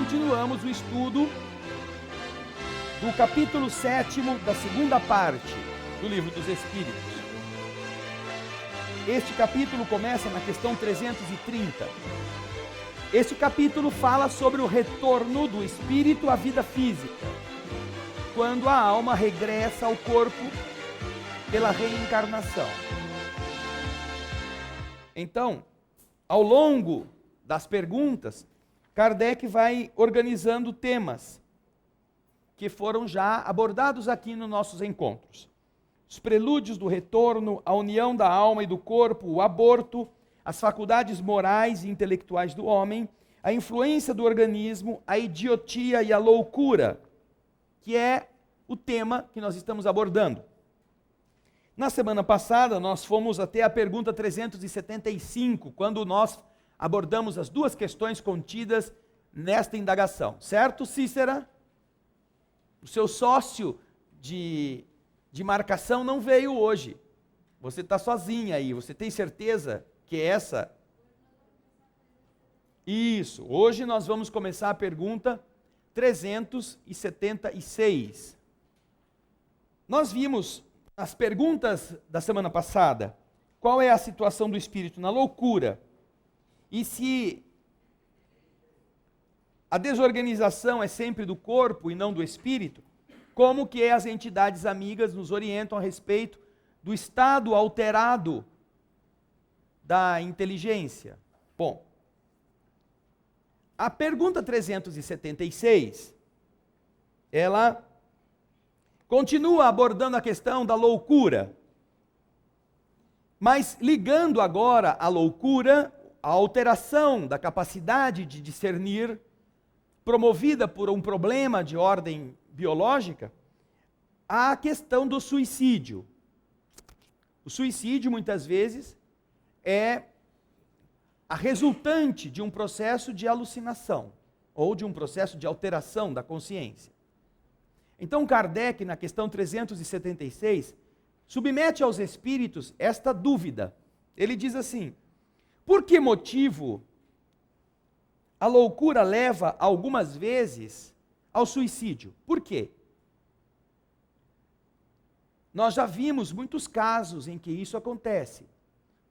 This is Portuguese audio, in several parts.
continuamos o estudo do capítulo 7º da segunda parte do Livro dos Espíritos. Este capítulo começa na questão 330. Este capítulo fala sobre o retorno do espírito à vida física, quando a alma regressa ao corpo pela reencarnação. Então, ao longo das perguntas, Kardec vai organizando temas que foram já abordados aqui nos nossos encontros. Os prelúdios do retorno, a união da alma e do corpo, o aborto, as faculdades morais e intelectuais do homem, a influência do organismo, a idiotia e a loucura, que é o tema que nós estamos abordando. Na semana passada, nós fomos até a pergunta 375, quando nós abordamos as duas questões contidas nesta indagação. Certo, Cícera? O seu sócio de marcação não veio hoje. Você está sozinha aí. Você tem certeza que é essa? Isso. Hoje nós vamos começar a pergunta 376. Nós vimos as perguntas da semana passada. Qual é a situação do espírito na loucura? E se a desorganização é sempre do corpo e não do espírito, como que as entidades amigas nos orientam a respeito do estado alterado da inteligência? Bom, a pergunta 376, ela continua abordando a questão da loucura, mas ligando agora a loucura, a alteração da capacidade de discernir, promovida por um problema de ordem biológica, à questão do suicídio. O suicídio, muitas vezes, é a resultante de um processo de alucinação, ou de um processo de alteração da consciência. Então, Kardec, na questão 376, submete aos espíritos esta dúvida. Ele diz assim: por que motivo a loucura leva algumas vezes ao suicídio? Por quê? Nós já vimos muitos casos em que isso acontece.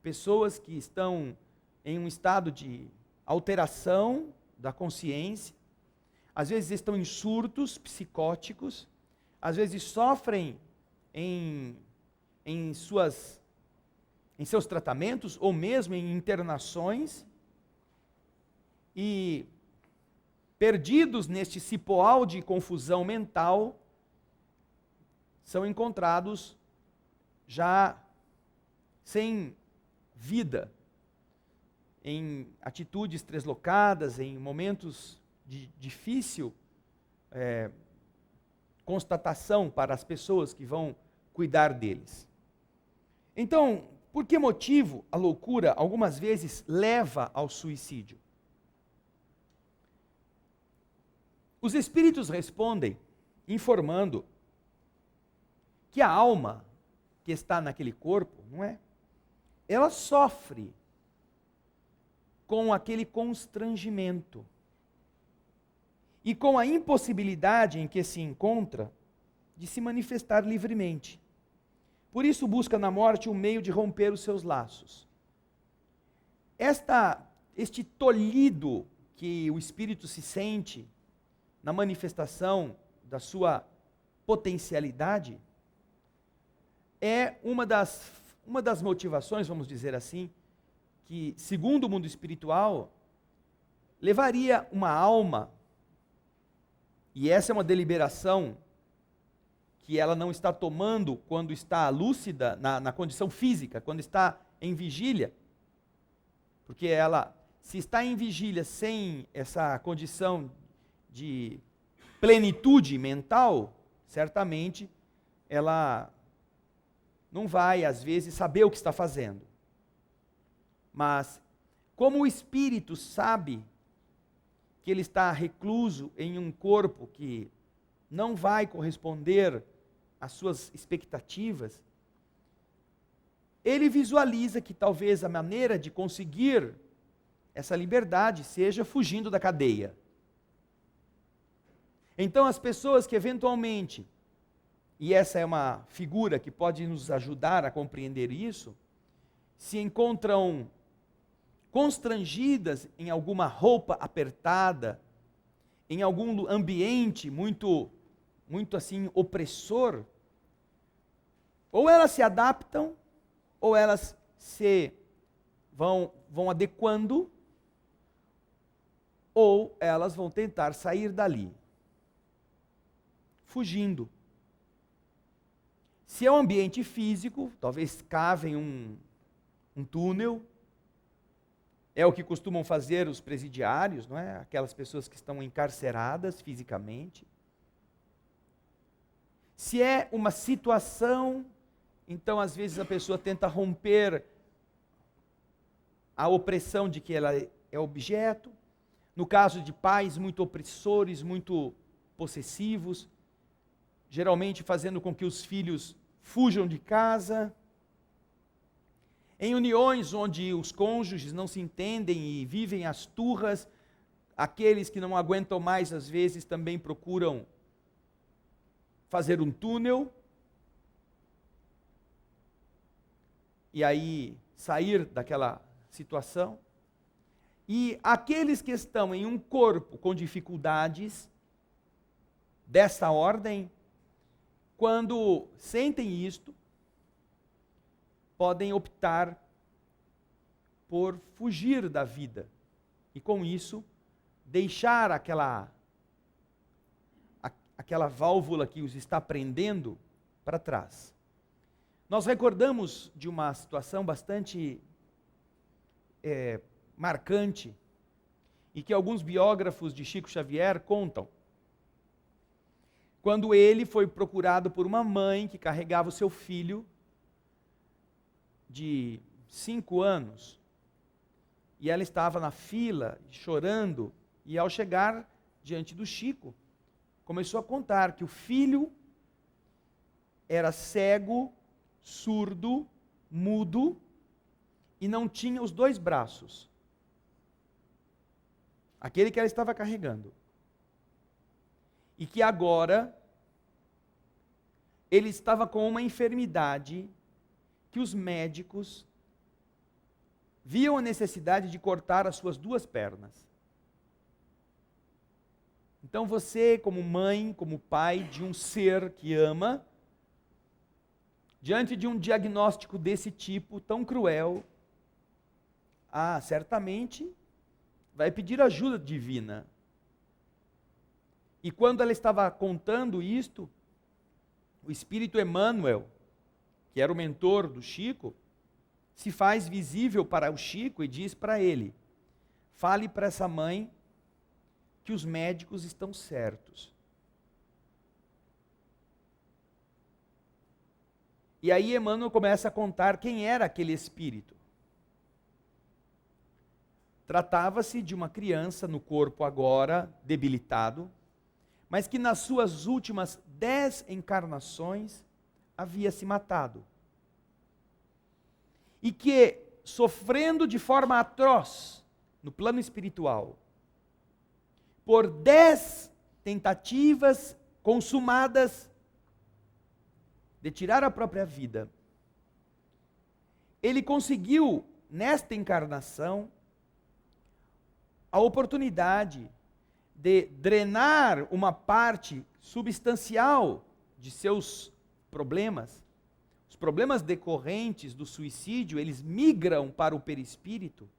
Pessoas que estão em um estado de alteração da consciência, às vezes estão em surtos psicóticos, às vezes sofrem em seus tratamentos ou mesmo em internações, e perdidos neste cipoal de confusão mental, são encontrados já sem vida, em atitudes treslocadas, em momentos de difícil constatação para as pessoas que vão cuidar deles. Então, por que motivo a loucura algumas vezes leva ao suicídio? Os espíritos respondem informando que a alma que está naquele corpo, não é? Ela sofre com aquele constrangimento e com a impossibilidade em que se encontra de se manifestar livremente. Por isso busca na morte um meio de romper os seus laços. Este tolhido que o espírito se sente na manifestação da sua potencialidade é uma das motivações, vamos dizer assim, que, segundo o mundo espiritual, levaria uma alma, e essa é uma deliberação que ela não está tomando quando está lúcida na condição física, quando está em vigília, porque ela, se está em vigília sem essa condição de plenitude mental, certamente ela não vai, às vezes, saber o que está fazendo. Mas, como o espírito sabe que ele está recluso em um corpo que não vai corresponder às suas expectativas, ele visualiza que talvez a maneira de conseguir essa liberdade seja fugindo da cadeia. Então as pessoas que eventualmente, e essa é uma figura que pode nos ajudar a compreender isso, se encontram constrangidas em alguma roupa apertada, em algum ambiente muito assim opressor, ou elas se adaptam, ou elas se vão adequando, ou elas vão tentar sair dali, fugindo. Se é um ambiente físico, talvez cavem um túnel. É o que costumam fazer os presidiários, não é? Aquelas pessoas que estão encarceradas fisicamente. Se é uma situação, então às vezes a pessoa tenta romper a opressão de que ela é objeto. No caso de pais muito opressores, muito possessivos, geralmente fazendo com que os filhos fujam de casa. Em uniões onde os cônjuges não se entendem e vivem as turras, aqueles que não aguentam mais, às vezes, também procuram fazer um túnel e aí sair daquela situação. E aqueles que estão em um corpo com dificuldades dessa ordem, quando sentem isto, podem optar por fugir da vida e com isso deixar aquela válvula que os está prendendo para trás. Nós recordamos de uma situação bastante marcante e que alguns biógrafos de Chico Xavier contam. Quando ele foi procurado por uma mãe que carregava o seu filho de 5 anos, e ela estava na fila, chorando, e ao chegar diante do Chico, começou a contar que o filho era cego, surdo, mudo, e não tinha os 2 braços. Aquele que ela estava carregando. E que agora, ele estava com uma enfermidade que os médicos viam a necessidade de cortar as suas 2 pernas. Então você, como mãe, como pai de um ser que ama, diante de um diagnóstico desse tipo, tão cruel, certamente vai pedir ajuda divina. E quando ela estava contando isto, o Espírito Emmanuel, que era o mentor do Chico, se faz visível para o Chico e diz para ele: fale para essa mãe que os médicos estão certos. E aí Emmanuel começa a contar quem era aquele espírito. Tratava-se de uma criança no corpo agora debilitado, mas que nas suas últimas 10 encarnações havia se matado. E que, sofrendo de forma atroz no plano espiritual, por 10 tentativas consumadas de tirar a própria vida, ele conseguiu, nesta encarnação, a oportunidade de drenar uma parte substancial de seus problemas. Os problemas decorrentes do suicídio, eles migram para o perispírito.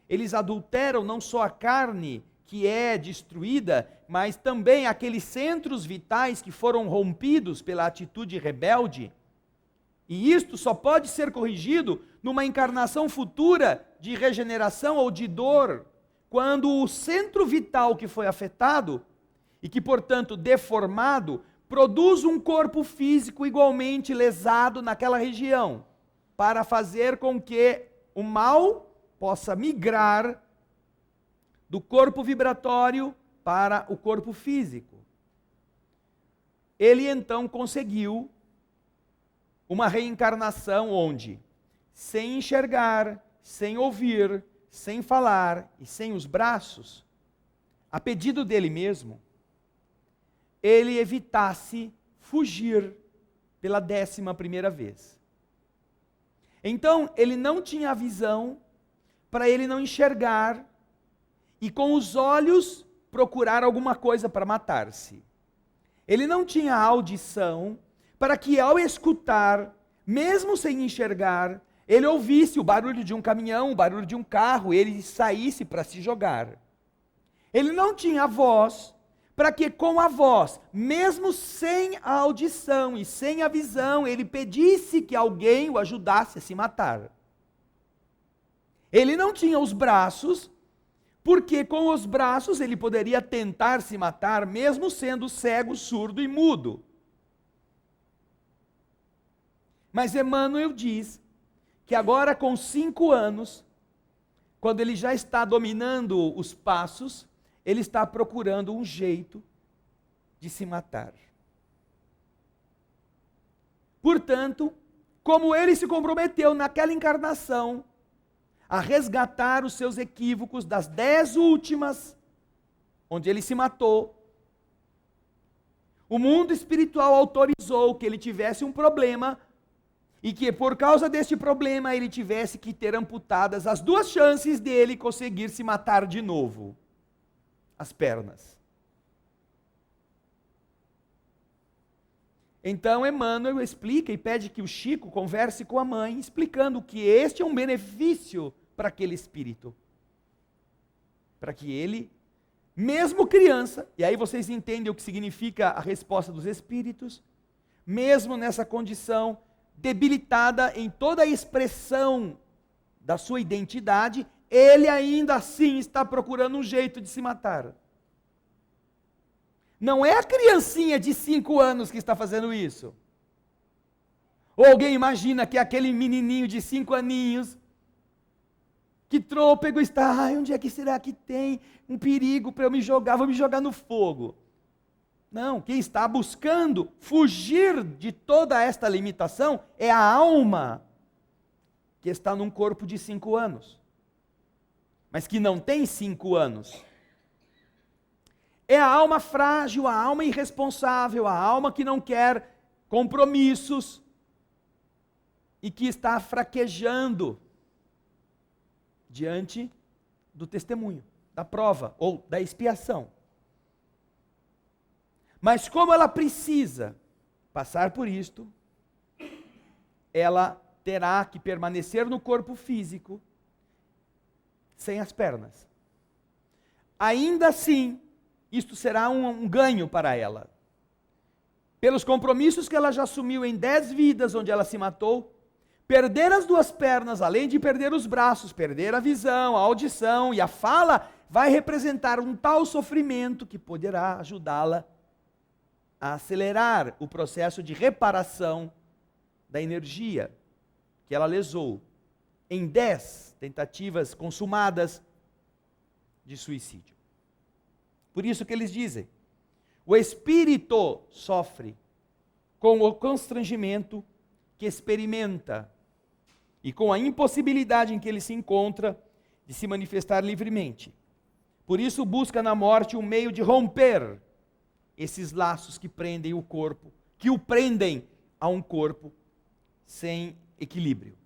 Eles adulteram não só a carne que é destruída, mas também aqueles centros vitais que foram rompidos pela atitude rebelde. E isto só pode ser corrigido numa encarnação futura de regeneração ou de dor, quando o centro vital que foi afetado e que, portanto, deformado, produz um corpo físico igualmente lesado naquela região, para fazer com que o mal possa migrar do corpo vibratório para o corpo físico. Ele então conseguiu uma reencarnação onde, sem enxergar, sem ouvir, sem falar e sem os braços, a pedido dele mesmo, ele evitasse fugir pela 11ª vez. Então, ele não tinha a visão para ele não enxergar e com os olhos procurar alguma coisa para matar-se. Ele não tinha audição para que ao escutar, mesmo sem enxergar, ele ouvisse o barulho de um caminhão, o barulho de um carro, ele saísse para se jogar. Ele não tinha voz para que com a voz, mesmo sem a audição e sem a visão, ele pedisse que alguém o ajudasse a se matar. Ele não tinha os braços, porque com os braços ele poderia tentar se matar, mesmo sendo cego, surdo e mudo. Mas Emmanuel diz que agora com 5 anos, quando ele já está dominando os passos, ele está procurando um jeito de se matar. Portanto, como ele se comprometeu naquela encarnação a resgatar os seus equívocos das 10 últimas, onde ele se matou, o mundo espiritual autorizou que ele tivesse um problema e que por causa deste problema ele tivesse que ter amputadas as 2 chances dele conseguir se matar de novo. As pernas. Então Emmanuel explica e pede que o Chico converse com a mãe, explicando que este é um benefício para aquele espírito. Para que ele, mesmo criança, e aí vocês entendem o que significa a resposta dos espíritos, mesmo nessa condição debilitada em toda a expressão da sua identidade, ele ainda assim está procurando um jeito de se matar. Não é a criancinha de 5 anos que está fazendo isso. Ou alguém imagina que é aquele menininho de 5 aninhos, que trôpego está, onde é que será que tem um perigo para eu me jogar, vou me jogar no fogo. Não, quem está buscando fugir de toda esta limitação é a alma, que está num corpo de 5 anos. Mas que não tem 5 anos. É a alma frágil, a alma irresponsável, a alma que não quer compromissos e que está fraquejando diante do testemunho, da prova ou da expiação. Mas como ela precisa passar por isto, ela terá que permanecer no corpo físico sem as pernas. Ainda assim, isto será um ganho para ela. Pelos compromissos que ela já assumiu em 10 vidas, onde ela se matou, perder as 2 pernas, além de perder os braços, perder a visão, a audição e a fala, vai representar um tal sofrimento que poderá ajudá-la a acelerar o processo de reparação da energia que ela lesou em 10 tentativas consumadas de suicídio. Por isso que eles dizem, o espírito sofre com o constrangimento que experimenta e com a impossibilidade em que ele se encontra de se manifestar livremente. Por isso busca na morte um meio de romper esses laços que prendem o corpo, que o prendem a um corpo sem equilíbrio.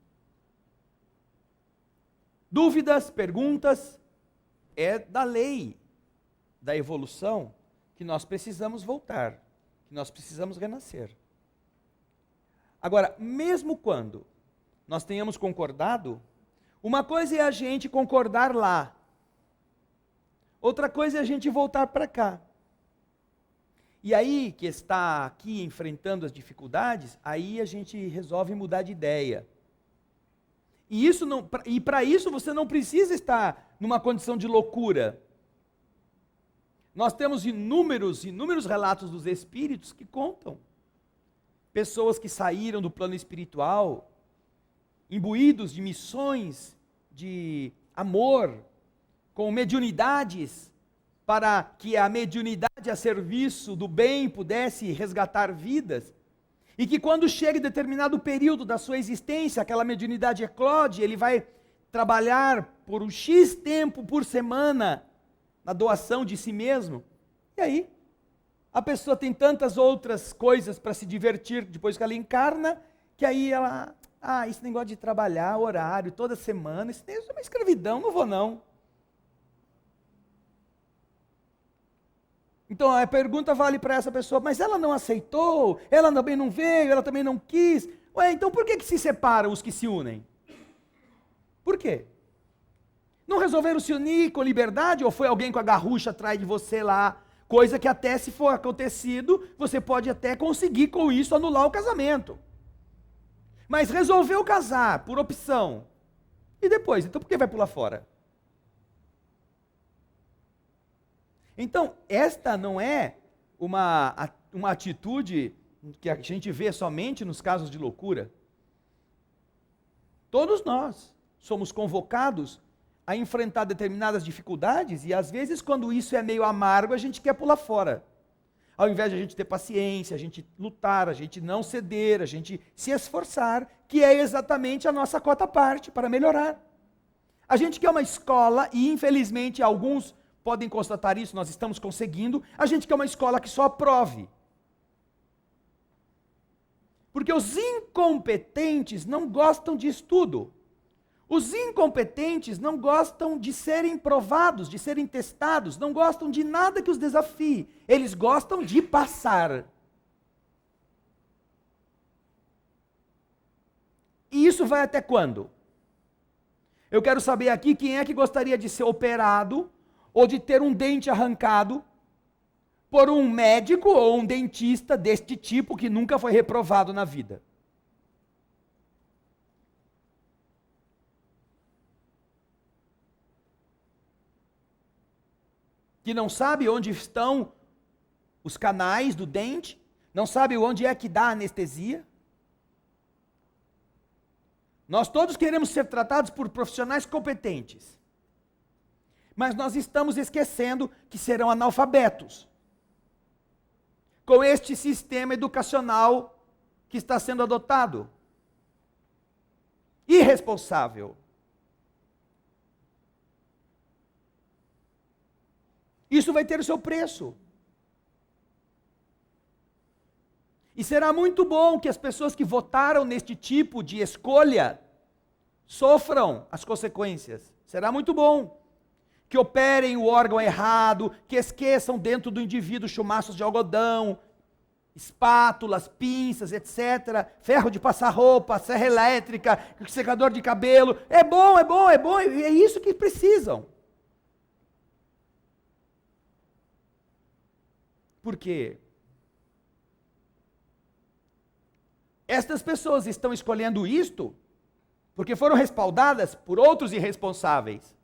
Dúvidas, perguntas, é da lei da evolução que nós precisamos voltar, que nós precisamos renascer. Agora, mesmo quando nós tenhamos concordado, uma coisa é a gente concordar lá, outra coisa é a gente voltar para cá. E aí, que está aqui enfrentando as dificuldades, aí a gente resolve mudar de ideia. E para isso você não precisa estar numa condição de loucura. Nós temos inúmeros relatos dos espíritos que contam. Pessoas que saíram do plano espiritual, imbuídos de missões, de amor, com mediunidades, para que a mediunidade a serviço do bem pudesse resgatar vidas, e que quando chega em determinado período da sua existência, aquela mediunidade eclode, ele vai trabalhar por um X tempo por semana, na doação de si mesmo, e aí A pessoa tem tantas outras coisas para se divertir depois que ela encarna, que aí ela, esse negócio de trabalhar, horário, toda semana, isso é uma escravidão, não vou não. Então a pergunta vale para essa pessoa, mas ela não aceitou, ela também não veio, ela também não quis. Ué, então por que se separam os que se unem? Por quê? Não resolveram se unir com liberdade, ou foi alguém com a garrucha atrás de você lá? Coisa que até se for acontecido, você pode até conseguir com isso anular o casamento. Mas resolveu casar por opção. E depois? Então por que vai pular fora? Então, esta não é uma atitude que a gente vê somente nos casos de loucura. Todos nós somos convocados a enfrentar determinadas dificuldades e às vezes quando isso é meio amargo a gente quer pular fora. Ao invés de a gente ter paciência, a gente lutar, a gente não ceder, a gente se esforçar, que é exatamente a nossa cota parte para melhorar. A gente quer uma escola e infelizmente alguns podem constatar isso, nós estamos conseguindo, a gente quer uma escola que só aprove. Porque os incompetentes não gostam de estudo. Os incompetentes não gostam de serem provados, de serem testados, não gostam de nada que os desafie. Eles gostam de passar. E isso vai até quando? Eu quero saber aqui quem é que gostaria de ser operado ou de ter um dente arrancado por um médico ou um dentista deste tipo que nunca foi reprovado na vida. Que não sabe onde estão os canais do dente, não sabe onde é que dá anestesia. Nós todos queremos ser tratados por profissionais competentes. Mas nós estamos esquecendo que serão analfabetos. Com este sistema educacional que está sendo adotado. Irresponsável. Isso vai ter o seu preço. E será muito bom que as pessoas que votaram neste tipo de escolha sofram as consequências. Será muito bom. Que operem o órgão errado, que esqueçam dentro do indivíduo chumaços de algodão, espátulas, pinças, etc. Ferro de passar roupa, serra elétrica, secador de cabelo. É bom, é isso que precisam. Por quê? Estas pessoas estão escolhendo isto porque foram respaldadas por outros irresponsáveis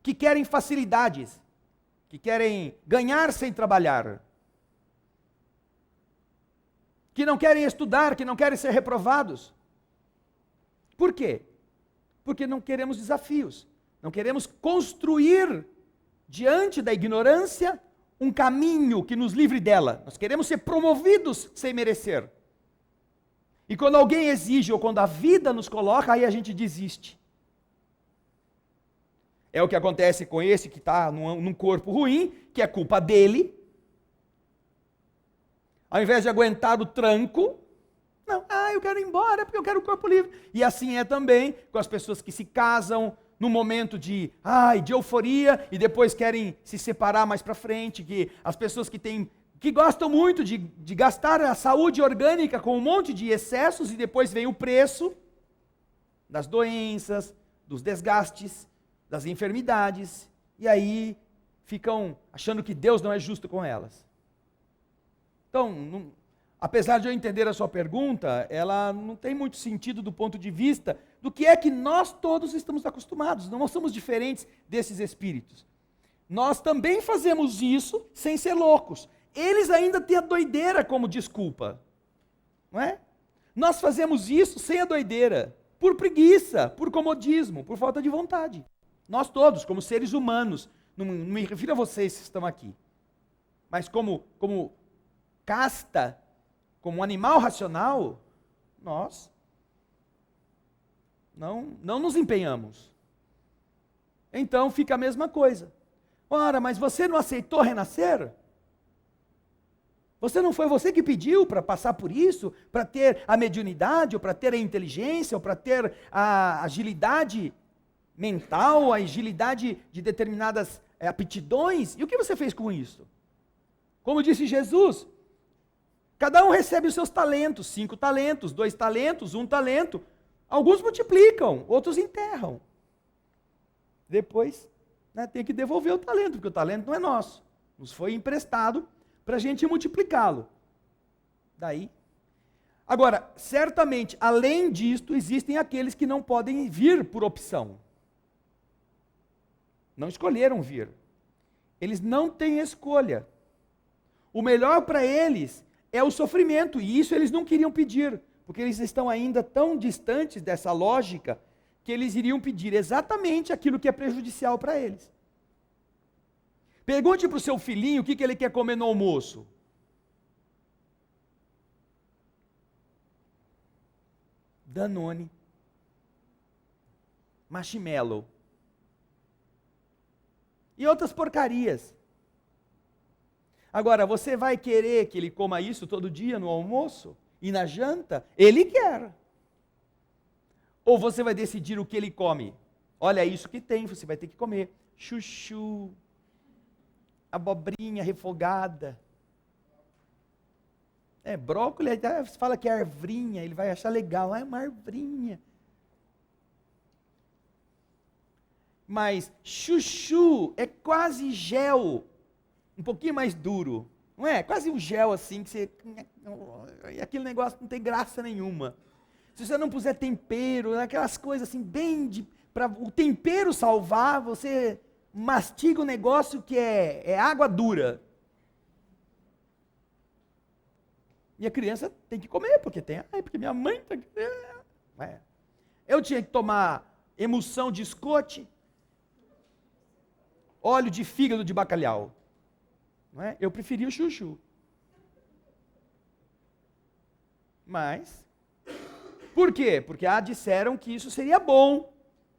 que querem facilidades, que querem ganhar sem trabalhar, que não querem estudar, que não querem ser reprovados. Por quê? Porque não queremos desafios, não queremos construir diante da ignorância um caminho que nos livre dela. Nós queremos ser promovidos sem merecer. E quando alguém exige ou quando a vida nos coloca, aí a gente desiste. É o que acontece com esse que está num corpo ruim, que é culpa dele. Ao invés de aguentar o tranco, não, eu quero ir embora porque eu quero o corpo livre. E assim é também com as pessoas que se casam num momento de euforia e depois querem se separar mais para frente, que as pessoas que gostam muito de gastar a saúde orgânica com um monte de excessos e depois vem o preço das doenças, dos desgastes, das enfermidades, e aí ficam achando que Deus não é justo com elas. Então, apesar de eu entender a sua pergunta, ela não tem muito sentido do ponto de vista do que é que nós todos estamos acostumados. Não somos diferentes desses espíritos. Nós também fazemos isso sem ser loucos. Eles ainda têm a doideira como desculpa. Não é? Nós fazemos isso sem a doideira, por preguiça, por comodismo, por falta de vontade. Nós todos, como seres humanos, não me refiro a vocês que estão aqui, mas como casta, como um animal racional, nós não nos empenhamos. Então fica a mesma coisa. Ora, mas você não aceitou renascer? Não foi você que pediu para passar por isso, para ter a mediunidade, ou para ter a inteligência, ou para ter a agilidade mental, a agilidade de determinadas aptidões? E o que você fez com isso? Como disse Jesus, cada um recebe os seus talentos, 5 talentos, 2 talentos, 1 talento. Alguns multiplicam, outros enterram. Depois, tem que devolver o talento, porque o talento não é nosso. Nos foi emprestado para a gente multiplicá-lo. Daí. Agora, certamente, além disto, existem aqueles que não podem vir por opção. Não escolheram vir. Eles não têm escolha. O melhor para eles é o sofrimento, e isso eles não queriam pedir, porque eles estão ainda tão distantes dessa lógica, que eles iriam pedir exatamente aquilo que é prejudicial para eles. Pergunte para o seu filhinho o que ele quer comer no almoço. Danone. Marshmallow. E outras porcarias. Agora, você vai querer que ele coma isso todo dia no almoço e na janta? Ele quer. Ou você vai decidir o que ele come? Olha, isso que tem, você vai ter que comer. Chuchu, abobrinha refogada. Brócolis, você fala que é arvrinha, ele vai achar legal. É uma arvrinha. Mas chuchu é quase gel, um pouquinho mais duro. Não é? Quase um gel assim, que você... aquele negócio não tem graça nenhuma. Se você não puser tempero, aquelas coisas assim, para o tempero salvar, você mastiga um negócio que é água dura. E a criança tem que comer, porque porque minha mãe está... Eu tinha que tomar emulsão de escote, óleo de fígado de bacalhau. Não é? Eu preferia o chuchu. Mas, por quê? Porque disseram que isso seria bom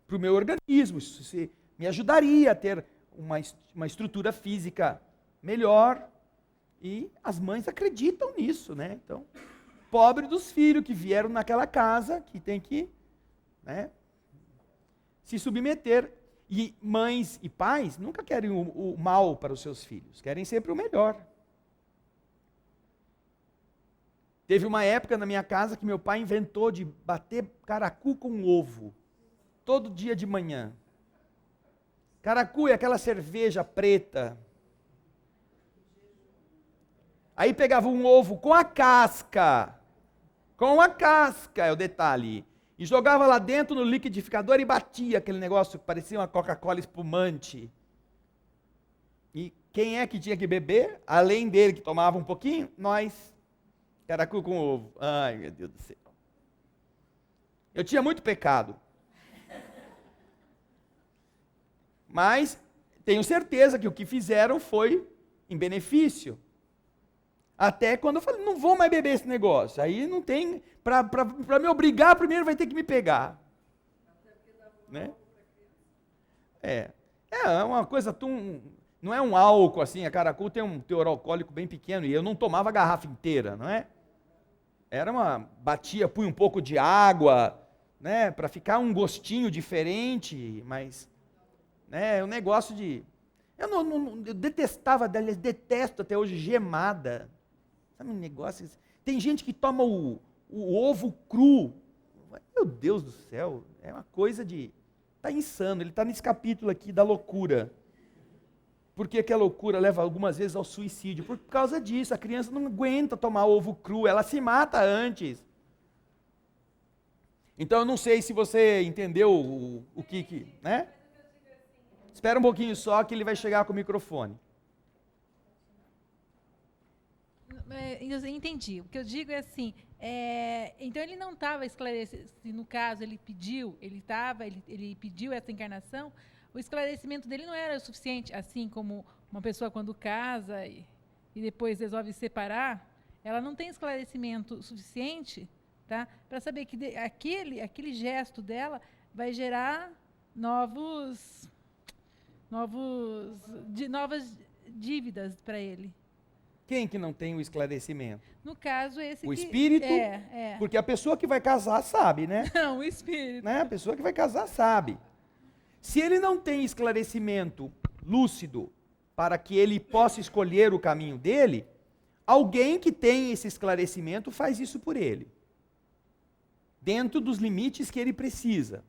para o meu organismo, isso me ajudaria a ter uma estrutura física melhor. E as mães acreditam nisso, né? Então, pobre dos filhos que vieram naquela casa, que tem que se submeter. E mães e pais nunca querem o mal para os seus filhos, querem sempre o melhor. Teve uma época na minha casa que meu pai inventou de bater caracu com ovo, todo dia de manhã. Caracu é aquela cerveja preta. Aí pegava um ovo com a casca é o detalhe, e jogava lá dentro no liquidificador e batia aquele negócio que parecia uma Coca-Cola espumante. E quem é que tinha que beber? Além dele que tomava um pouquinho, nós. Caracu com ovo. Ai, meu Deus do céu. Eu tinha muito pecado. Mas tenho certeza que o que fizeram foi em benefício. Até quando eu falei, não vou mais beber esse negócio. Aí não tem, para me obrigar, primeiro vai ter que me pegar. Né? É uma coisa, não é um álcool assim, a Caracu tem um teor alcoólico bem pequeno, e eu não tomava a garrafa inteira, não é? Batia, punha um pouco de água, né, para ficar um gostinho diferente, mas, o negócio de... Eu detestava, detesto até hoje gemada. Sabe um negócio? Tem gente que toma o ovo cru. Meu Deus do céu, é uma coisa de... Está insano, ele está nesse capítulo aqui da loucura. Por que a loucura leva algumas vezes ao suicídio? Por causa disso, a criança não aguenta tomar ovo cru, ela se mata antes. Então eu não sei se você entendeu o que, né? Espera um pouquinho só que ele vai chegar com o microfone. Eu entendi. O que eu digo é assim, então ele não estava esclarecido, se no caso ele pediu essa encarnação, o esclarecimento dele não era o suficiente, assim como uma pessoa quando casa e depois resolve separar, ela não tem esclarecimento suficiente, tá, para saber que aquele gesto dela vai gerar novos novas dívidas para ele. Quem que não tem o esclarecimento? No caso, esse O que... espírito? É. Porque a pessoa que vai casar sabe, né? Não, o espírito. A pessoa que vai casar sabe. Se ele não tem esclarecimento lúcido para que ele possa escolher o caminho dele, alguém que tem esse esclarecimento faz isso por ele, dentro dos limites que ele precisa.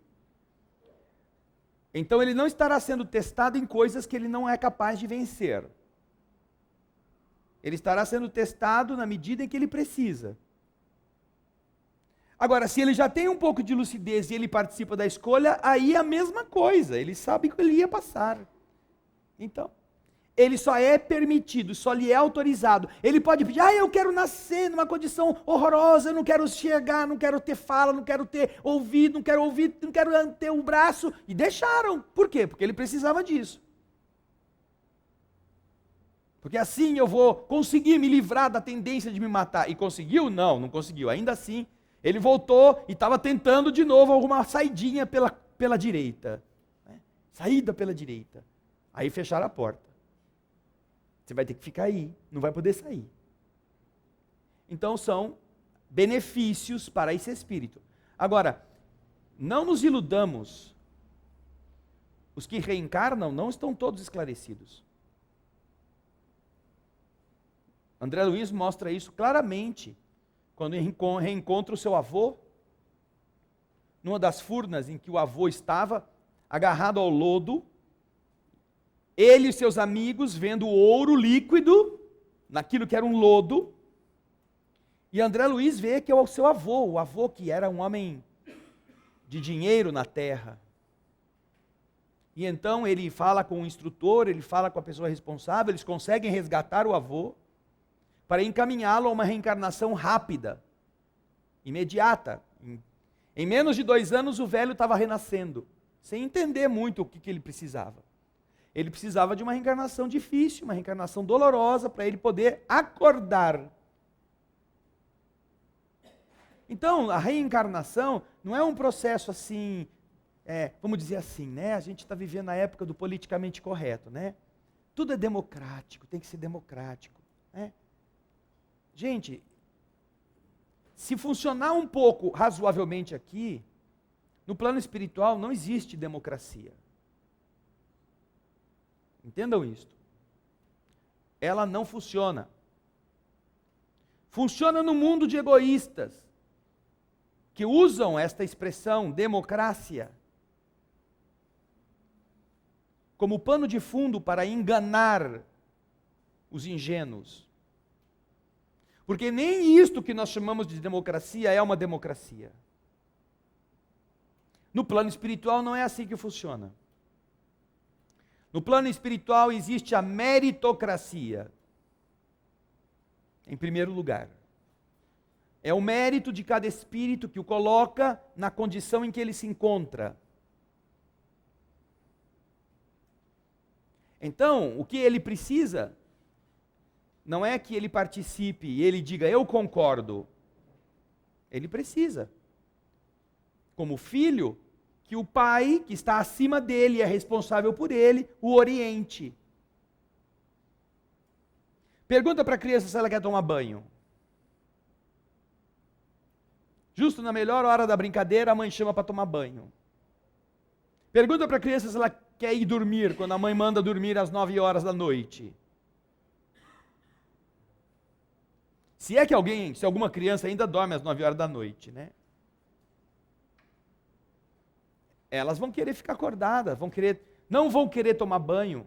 Então ele não estará sendo testado em coisas que ele não é capaz de vencer. Ele estará sendo testado na medida em que ele precisa. Agora, se ele já tem um pouco de lucidez e ele participa da escolha, aí é a mesma coisa, ele sabe que ele ia passar. Então, ele só é permitido, só lhe é autorizado. Ele pode pedir, eu quero nascer numa condição horrorosa, eu não quero chegar, não quero ter fala, não quero ter ouvido, não quero ter um braço. E deixaram. Por quê? Porque ele precisava disso. Porque assim eu vou conseguir me livrar da tendência de me matar. E conseguiu? Não, não conseguiu. Ainda assim, ele voltou e estava tentando de novo alguma saidinha pela direita. Saída pela direita. Aí fecharam a porta. Você vai ter que ficar aí, não vai poder sair. Então são benefícios para esse espírito. Agora, não nos iludamos. Os que reencarnam não estão todos esclarecidos. André Luiz mostra isso claramente quando reencontra o seu avô, numa das furnas em que o avô estava, agarrado ao lodo, ele e seus amigos vendo o ouro líquido, naquilo que era um lodo, e André Luiz vê que é o seu avô, o avô que era um homem de dinheiro na terra. E então ele fala com o instrutor, ele fala com a pessoa responsável, eles conseguem resgatar o avô, para encaminhá-lo a uma reencarnação rápida, imediata. Em menos de 2 anos o velho estava renascendo, sem entender muito o que ele precisava. Ele precisava de uma reencarnação difícil, uma reencarnação dolorosa, para ele poder acordar. Então, a reencarnação não é um processo assim, vamos dizer assim, né? A gente está vivendo a época do politicamente correto, né? Tudo é democrático, tem que ser democrático, né? Gente, se funcionar um pouco razoavelmente aqui, no plano espiritual não existe democracia. Entendam isto. Ela não funciona. Funciona no mundo de egoístas, que usam esta expressão, democracia, como pano de fundo para enganar os ingênuos. Porque nem isto que nós chamamos de democracia é uma democracia. No plano espiritual não é assim que funciona. No plano espiritual existe a meritocracia. Em primeiro lugar. É o mérito de cada espírito que o coloca na condição em que ele se encontra. Então, o que ele precisa não é que ele participe e ele diga, eu concordo. Ele precisa, como filho, que o pai, que está acima dele, é responsável por ele, o oriente. Pergunta para a criança se ela quer tomar banho. Justo na melhor hora da brincadeira, a mãe chama para tomar banho. Pergunta para a criança se ela quer ir dormir, quando a mãe manda dormir às 9 horas da noite. Se é que se alguma criança ainda dorme às 9 horas da noite, né? Elas vão querer ficar acordadas, não vão querer tomar banho.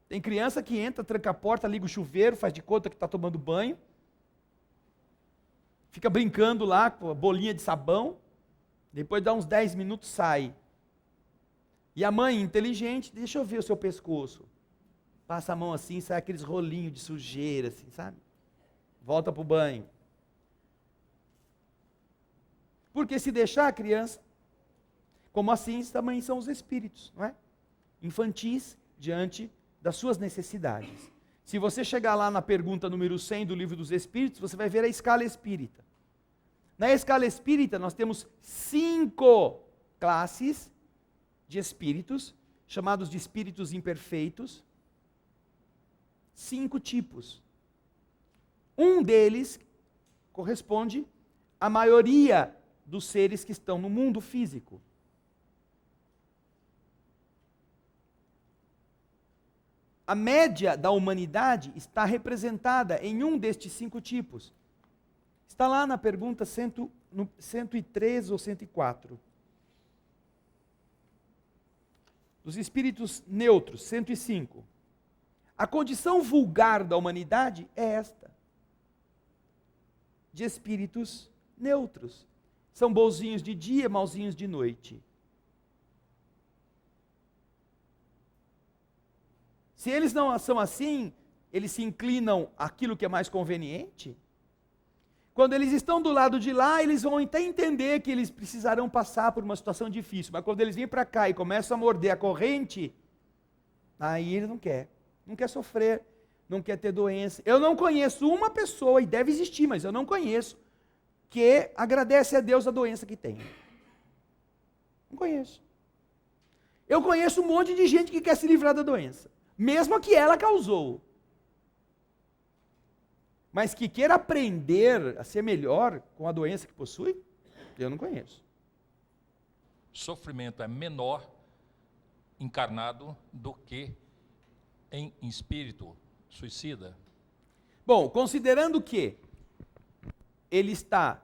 Tem criança que entra, tranca a porta, liga o chuveiro, faz de conta que está tomando banho, fica brincando lá com a bolinha de sabão, depois dá uns 10 minutos, sai. E a mãe, inteligente, deixa eu ver o seu pescoço. Passa a mão assim, sai aqueles rolinhos de sujeira, assim, sabe? Volta para o banho. Porque se deixar a criança, como assim também são os espíritos, não é? Infantis diante das suas necessidades. Se você chegar lá na pergunta número 100 do Livro dos Espíritos, você vai ver a escala espírita. Na escala espírita nós temos 5 classes de espíritos chamados de espíritos imperfeitos. 5 tipos. Um deles corresponde à maioria dos seres que estão no mundo físico. A média da humanidade está representada em um destes 5 tipos. Está lá na pergunta 103 ou 104. Dos espíritos neutros, 105. A condição vulgar da humanidade é esta: de espíritos neutros. São bonzinhos de dia, malzinhos de noite. Se eles não são assim, eles se inclinam àquilo que é mais conveniente. Quando eles estão do lado de lá, eles vão até entender que eles precisarão passar por uma situação difícil. Mas quando eles vêm para cá e começam a morder a corrente, aí ele não quer sofrer, não quer ter doença. Eu não conheço uma pessoa, e deve existir, mas eu não conheço, que agradece a Deus a doença que tem. Não conheço. Eu conheço um monte de gente que quer se livrar da doença, mesmo a que ela causou. Mas que queira aprender a ser melhor com a doença que possui, eu não conheço. Sofrimento é menor encarnado do que em espírito suicida? Bom, considerando que ele está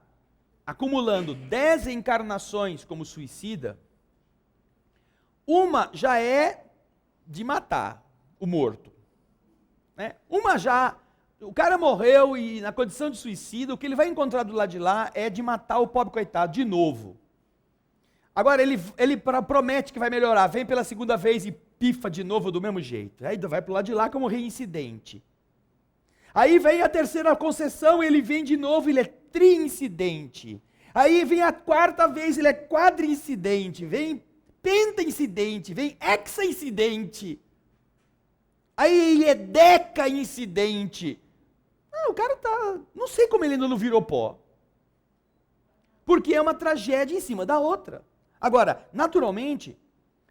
acumulando 10 encarnações como suicida, uma já é de matar o morto, né? Uma já, o cara morreu e na condição de suicida, o que ele vai encontrar do lado de lá é de matar o pobre coitado de novo. Agora ele promete que vai melhorar, vem pela segunda vez e pifa de novo do mesmo jeito. Aí vai para o lado de lá como reincidente. Aí vem a terceira concessão, ele vem de novo, ele é triincidente. Aí vem a quarta vez, ele é quadrincidente. Vem pentaincidente, vem hexaincidente. Aí ele é decaincidente. O cara tá, não sei como ele ainda não virou pó. Porque é uma tragédia em cima da outra. Agora, naturalmente,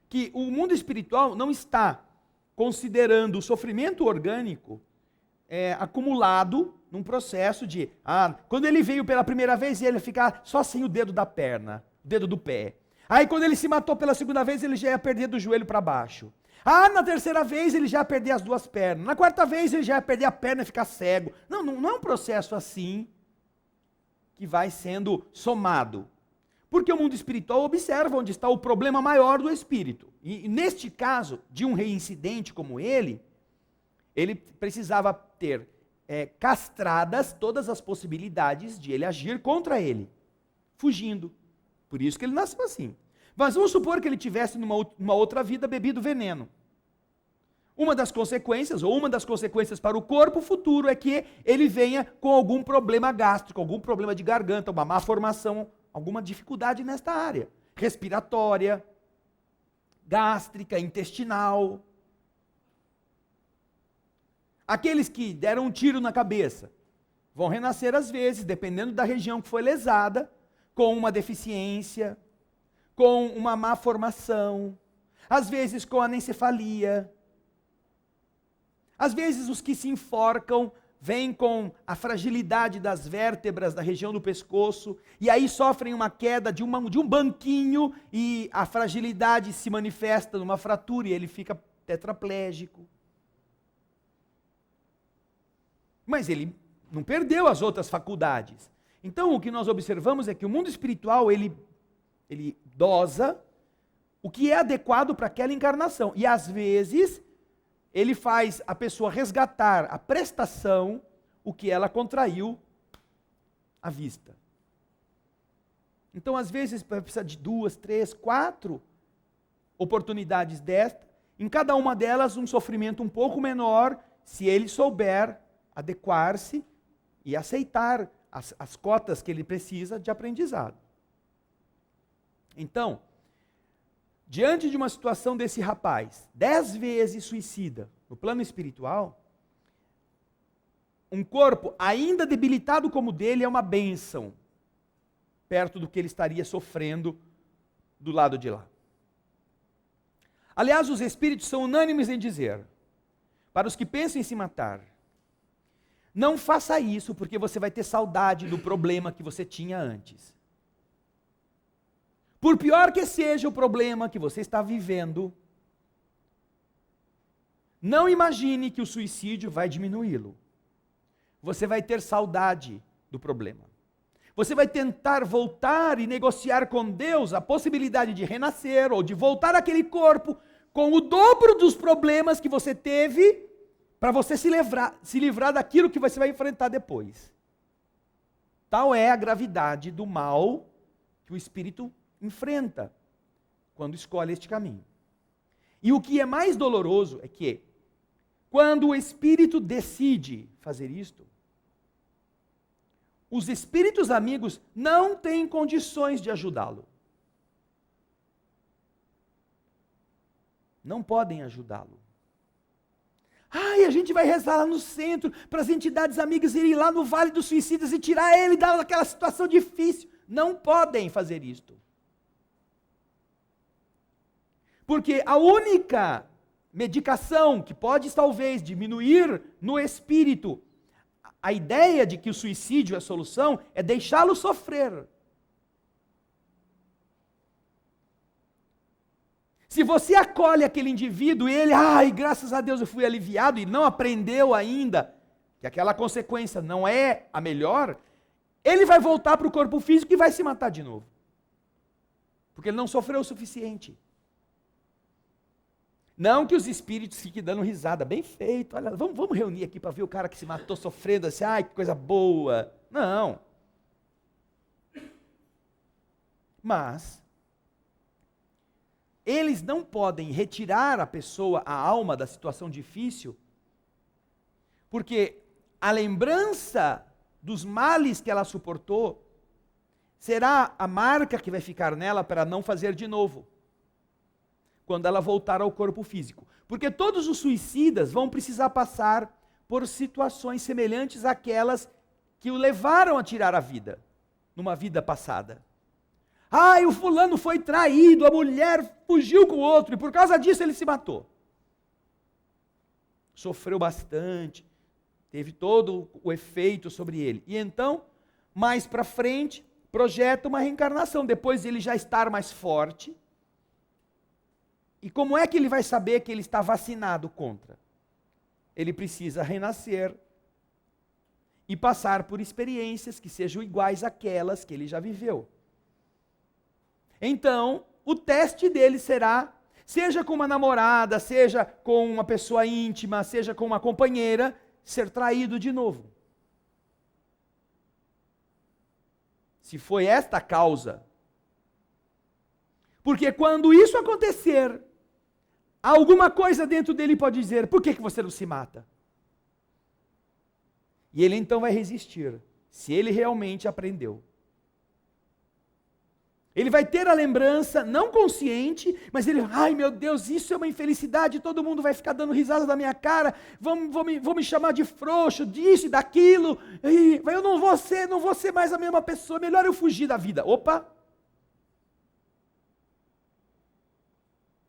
que o mundo espiritual não está considerando o sofrimento orgânico acumulado num processo de, quando ele veio pela primeira vez, ele ia ficar só sem o dedo da perna, o dedo do pé. Aí quando ele se matou pela segunda vez, ele já ia perder do joelho para baixo. Na terceira vez ele já ia perder as 2 pernas. Na quarta vez ele já ia perder a perna e ficar cego. Não é um processo assim que vai sendo somado. Porque o mundo espiritual observa onde está o problema maior do espírito. E neste caso, de um reincidente como ele precisava ter castradas todas as possibilidades de ele agir contra ele, fugindo. Por isso que ele nasceu assim. Mas vamos supor que ele tivesse numa outra vida bebido veneno. Uma das consequências para o corpo futuro é que ele venha com algum problema gástrico, algum problema de garganta, uma má formação, alguma dificuldade nesta área, respiratória, gástrica, intestinal. Aqueles que deram um tiro na cabeça vão renascer às vezes, dependendo da região que foi lesada, com uma deficiência, com uma má formação, às vezes com anencefalia. Às vezes os que se enforcam vêm com a fragilidade das vértebras da região do pescoço, e aí sofrem uma queda de um banquinho, e a fragilidade se manifesta numa fratura, e ele fica tetraplégico. Mas ele não perdeu as outras faculdades. Então o que nós observamos é que o mundo espiritual, ele dosa o que é adequado para aquela encarnação. E às vezes ele faz a pessoa resgatar a prestação, o que ela contraiu à vista. Então, às vezes, precisa de 2, 3, 4 oportunidades desta, em cada uma delas um sofrimento um pouco menor, se ele souber adequar-se e aceitar as cotas que ele precisa de aprendizado. Então, diante de uma situação desse rapaz, 10 vezes suicida, no plano espiritual, um corpo ainda debilitado como o dele é uma bênção, perto do que ele estaria sofrendo do lado de lá. Aliás, os espíritos são unânimes em dizer, para os que pensam em se matar, não faça isso porque você vai ter saudade do problema que você tinha antes. Por pior que seja o problema que você está vivendo, não imagine que o suicídio vai diminuí-lo. Você vai ter saudade do problema. Você vai tentar voltar e negociar com Deus a possibilidade de renascer ou de voltar àquele corpo com o dobro dos problemas que você teve para você se livrar daquilo que você vai enfrentar depois. Tal é a gravidade do mal que o espírito enfrenta quando escolhe este caminho. E o que é mais doloroso é que, quando o espírito decide fazer isto, os espíritos amigos não têm condições de ajudá-lo. Não podem ajudá-lo. Ai, a gente vai rezar lá no centro para as entidades amigas irem lá no Vale dos Suicidas e tirar ele daquela situação difícil. Não podem fazer isto. Porque a única medicação que pode talvez diminuir no espírito a ideia de que o suicídio é a solução é deixá-lo sofrer. Se você acolhe aquele indivíduo e ele, ai, graças a Deus eu fui aliviado, e não aprendeu ainda que aquela consequência não é a melhor, ele vai voltar para o corpo físico e vai se matar de novo. Porque ele não sofreu o suficiente. Não que os espíritos fiquem dando risada, bem feito, olha, vamos reunir aqui para ver o cara que se matou sofrendo assim, ai, que coisa boa. Não. Mas eles não podem retirar a pessoa, a alma da situação difícil, porque a lembrança dos males que ela suportou será a marca que vai ficar nela para não fazer de novo, quando ela voltar ao corpo físico. Porque todos os suicidas vão precisar passar por situações semelhantes àquelas que o levaram a tirar a vida, numa vida passada. Ai, o fulano foi traído, a mulher fugiu com o outro, e por causa disso ele se matou. Sofreu bastante, teve todo o efeito sobre ele. E então, mais para frente, projeta uma reencarnação, depois de ele já estar mais forte. E como é que ele vai saber que ele está vacinado contra? Ele precisa renascer e passar por experiências que sejam iguais àquelas que ele já viveu. Então, o teste dele será, seja com uma namorada, seja com uma pessoa íntima, seja com uma companheira, ser traído de novo. Se foi esta a causa. Porque quando isso acontecer, alguma coisa dentro dele pode dizer, por que você não se mata? E ele então vai resistir, se ele realmente aprendeu. Ele vai ter a lembrança, não consciente, mas ele, ai meu Deus, isso é uma infelicidade, todo mundo vai ficar dando risada da minha cara, vão me chamar de frouxo, disso e daquilo, eu não vou ser mais a mesma pessoa, melhor eu fugir da vida. Opa!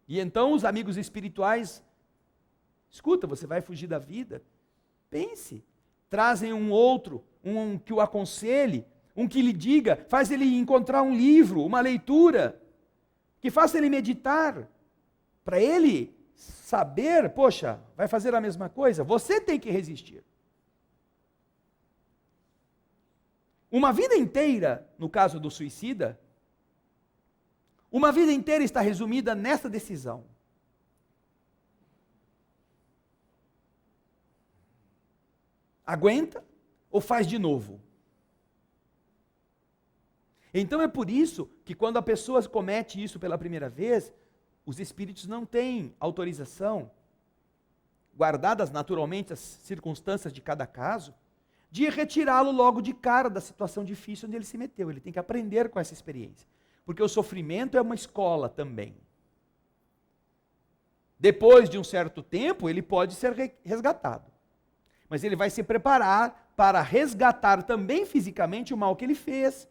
E então os amigos espirituais, escuta, você vai fugir da vida? Pense, trazem um outro, um que o aconselhe, um que lhe diga, faz ele encontrar um livro, uma leitura, que faça ele meditar, para ele saber, poxa, vai fazer a mesma coisa? Você tem que resistir. Uma vida inteira, no caso do suicida, uma vida inteira está resumida nessa decisão. Aguenta ou faz de novo? Então é por isso que quando a pessoa comete isso pela primeira vez, os espíritos não têm autorização, guardadas naturalmente as circunstâncias de cada caso, de retirá-lo logo de cara da situação difícil onde ele se meteu. Ele tem que aprender com essa experiência. Porque o sofrimento é uma escola também. Depois de um certo tempo, ele pode ser resgatado. Mas ele vai se preparar para resgatar também fisicamente o mal que ele fez.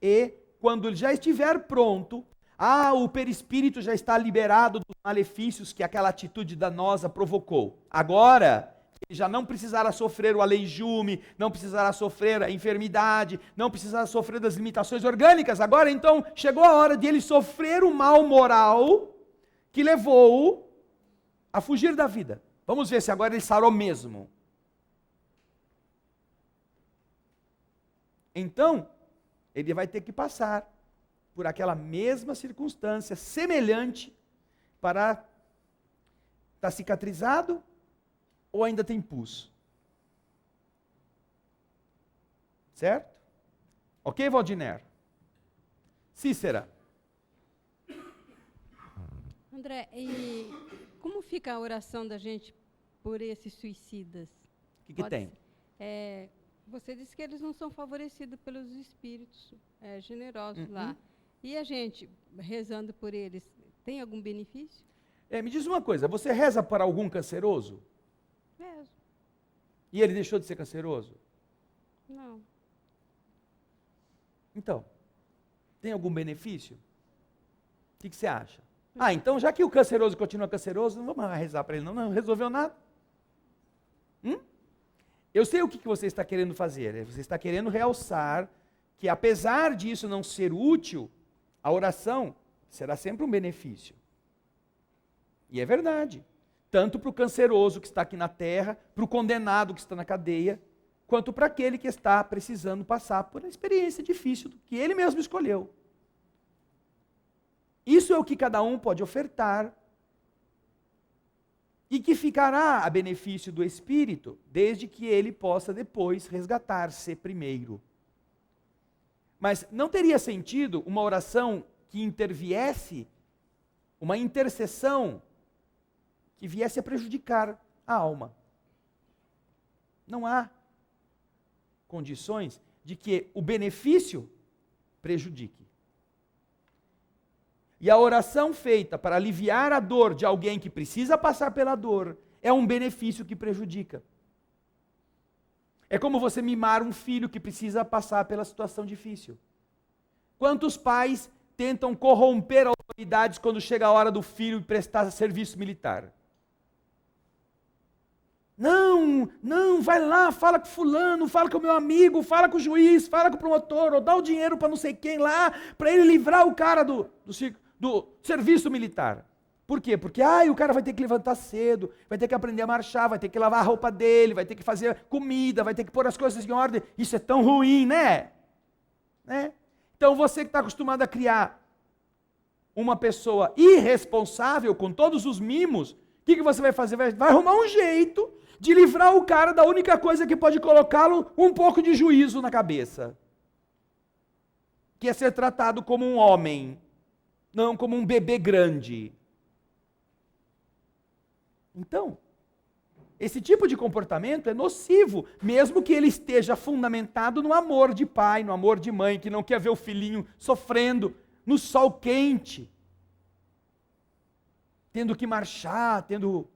E, quando ele já estiver pronto, Ah, o perispírito já está liberado dos malefícios que aquela atitude danosa provocou. Agora, ele já não precisará sofrer o aleijume, não precisará sofrer a enfermidade, não precisará sofrer das limitações orgânicas. Agora, então, chegou a hora de ele sofrer o mal moral que levou-o a fugir da vida. Vamos ver se agora ele sarou mesmo. Então, ele vai ter que passar por aquela mesma circunstância semelhante para estar cicatrizado ou ainda tem pus. Certo? Ok, Valdiner? Cícera. André, e como fica a oração da gente por esses suicidas? O que tem? Você disse que eles não são favorecidos pelos espíritos generosos lá. E a gente, rezando por eles, tem algum benefício? Me diz uma coisa, você reza para algum canceroso? Rezo. E ele deixou de ser canceroso? Não. Então, tem algum benefício? O que você acha? Então já que o canceroso continua canceroso, não vamos mais rezar para ele, não resolveu nada. Eu sei o que você está querendo fazer, você está querendo realçar que apesar disso não ser útil, a oração será sempre um benefício. E é verdade. Tanto para o canceroso que está aqui na terra, para o condenado que está na cadeia, quanto para aquele que está precisando passar por uma experiência difícil que ele mesmo escolheu. Isso é o que cada um pode ofertar e que ficará a benefício do espírito, desde que ele possa depois resgatar-se primeiro. Mas não teria sentido uma oração que interviesse, uma intercessão que viesse a prejudicar a alma. Não há condições de que o benefício prejudique. E a oração feita para aliviar a dor de alguém que precisa passar pela dor é um benefício que prejudica. É como você mimar um filho que precisa passar pela situação difícil. Quantos pais tentam corromper autoridades quando chega a hora do filho prestar serviço militar? Não, vai lá, fala com fulano, fala com o meu amigo, fala com o juiz, fala com o promotor, ou dá o dinheiro para não sei quem lá, para ele livrar o cara do serviço militar. Por quê? Porque o cara vai ter que levantar cedo, vai ter que aprender a marchar, vai ter que lavar a roupa dele, vai ter que fazer comida, vai ter que pôr as coisas em ordem. Isso é tão ruim, né? Então você que está acostumado a criar uma pessoa irresponsável com todos os mimos, o que você vai fazer? Vai arrumar um jeito de livrar o cara da única coisa que pode colocá-lo um pouco de juízo na cabeça. Que é ser tratado como um homem, não como um bebê grande. Então, esse tipo de comportamento é nocivo, mesmo que ele esteja fundamentado no amor de pai, no amor de mãe, que não quer ver o filhinho sofrendo no sol quente, tendo que marchar, tendo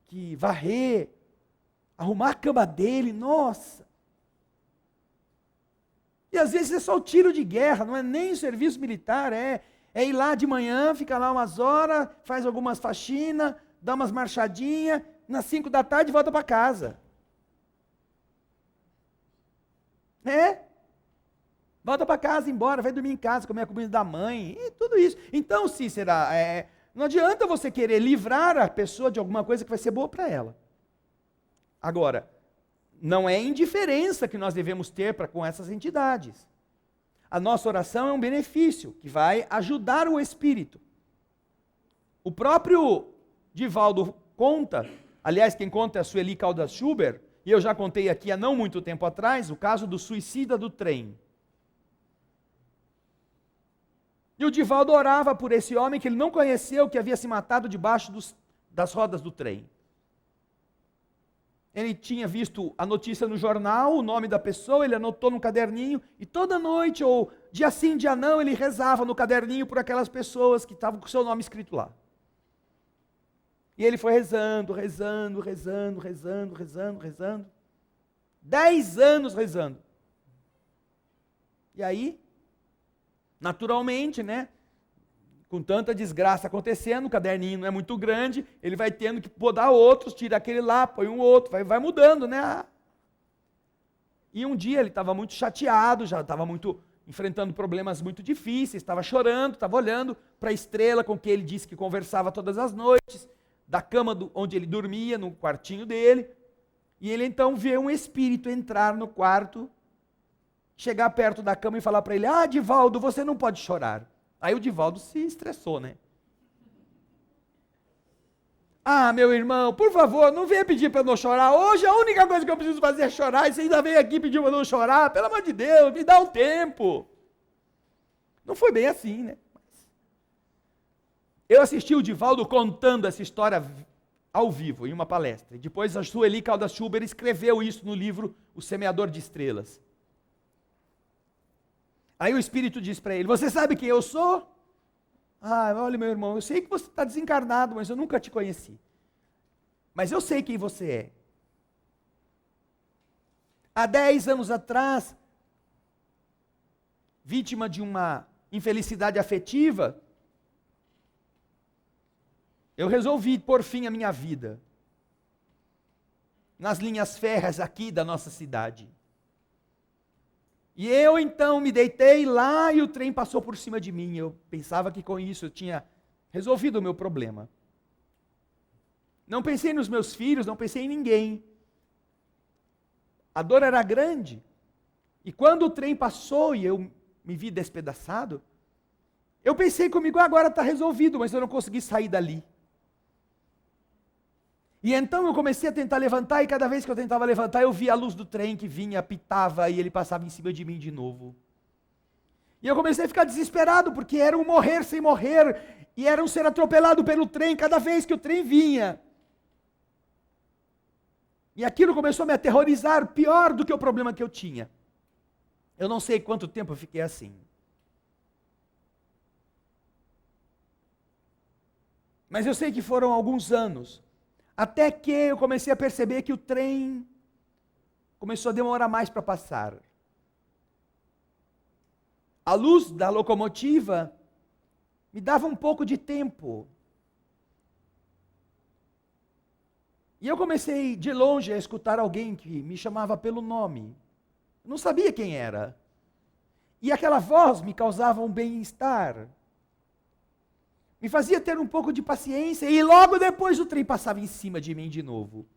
que varrer, arrumar a cama dele, nossa. E às vezes é só o tiro de guerra, não é nem o serviço militar, é ir lá de manhã, fica lá umas horas, faz algumas faxinas, dá umas marchadinhas, nas 5 da tarde volta para casa. Volta para casa, embora, vai dormir em casa, comer a comida da mãe, e tudo isso. Então, Cícera, não adianta você querer livrar a pessoa de alguma coisa que vai ser boa para ela. Agora, não é indiferença que nós devemos ter para com essas entidades. A nossa oração é um benefício que vai ajudar o espírito. O próprio Divaldo conta, aliás, quem conta é a Sueli Caldas Schubert, e eu já contei aqui há não muito tempo atrás, o caso do suicida do trem. E o Divaldo orava por esse homem que ele não conheceu, que havia se matado debaixo das rodas do trem. Ele tinha visto a notícia no jornal, o nome da pessoa, ele anotou no caderninho, e toda noite, ou dia sim, dia não, ele rezava no caderninho por aquelas pessoas que estavam com o seu nome escrito lá. E ele foi rezando. 10 anos rezando. E aí, naturalmente, com tanta desgraça acontecendo, o caderninho não é muito grande, ele vai tendo que podar outros, tira aquele lá, põe um outro, vai mudando, né? E um dia ele estava muito chateado, já estava enfrentando problemas muito difíceis, estava chorando, estava olhando para a estrela com que ele disse que conversava todas as noites, da cama onde ele dormia, no quartinho dele, e ele então vê um espírito entrar no quarto, chegar perto da cama e falar para ele: Divaldo, você não pode chorar. Aí o Divaldo se estressou, né? Meu irmão, por favor, não venha pedir para eu não chorar. Hoje a única coisa que eu preciso fazer é chorar, e você ainda vem aqui pedir para eu não chorar. Pelo amor de Deus, me dá um tempo. Não foi bem assim, né? Eu assisti o Divaldo contando essa história ao vivo, em uma palestra. E depois a Sueli Caldas Schubert escreveu isso no livro O Semeador de Estrelas. Aí o Espírito diz para ele: você sabe quem eu sou? Olha, meu irmão, eu sei que você está desencarnado, mas eu nunca te conheci. Mas eu sei quem você é. Há 10 anos atrás, vítima de uma infelicidade afetiva, eu resolvi pôr fim à minha vida nas linhas férreas aqui da nossa cidade. E eu então me deitei lá e o trem passou por cima de mim. Eu pensava que com isso eu tinha resolvido o meu problema. Não pensei nos meus filhos, não pensei em ninguém. A dor era grande. E quando o trem passou e eu me vi despedaçado, eu pensei comigo: agora está resolvido, mas eu não consegui sair dali. E então eu comecei a tentar levantar, e cada vez que eu tentava levantar, eu via a luz do trem que vinha, pitava, e ele passava em cima de mim de novo. E eu comecei a ficar desesperado, porque era um morrer sem morrer, e era um ser atropelado pelo trem cada vez que o trem vinha. E aquilo começou a me aterrorizar, pior do que o problema que eu tinha. Eu não sei quanto tempo eu fiquei assim. Mas eu sei que foram alguns anos. Até que eu comecei a perceber que o trem começou a demorar mais para passar. A luz da locomotiva me dava um pouco de tempo. E eu comecei de longe a escutar alguém que me chamava pelo nome. Eu não sabia quem era. E aquela voz me causava um bem-estar. Me fazia ter um pouco de paciência, e logo depois o trem passava em cima de mim de novo.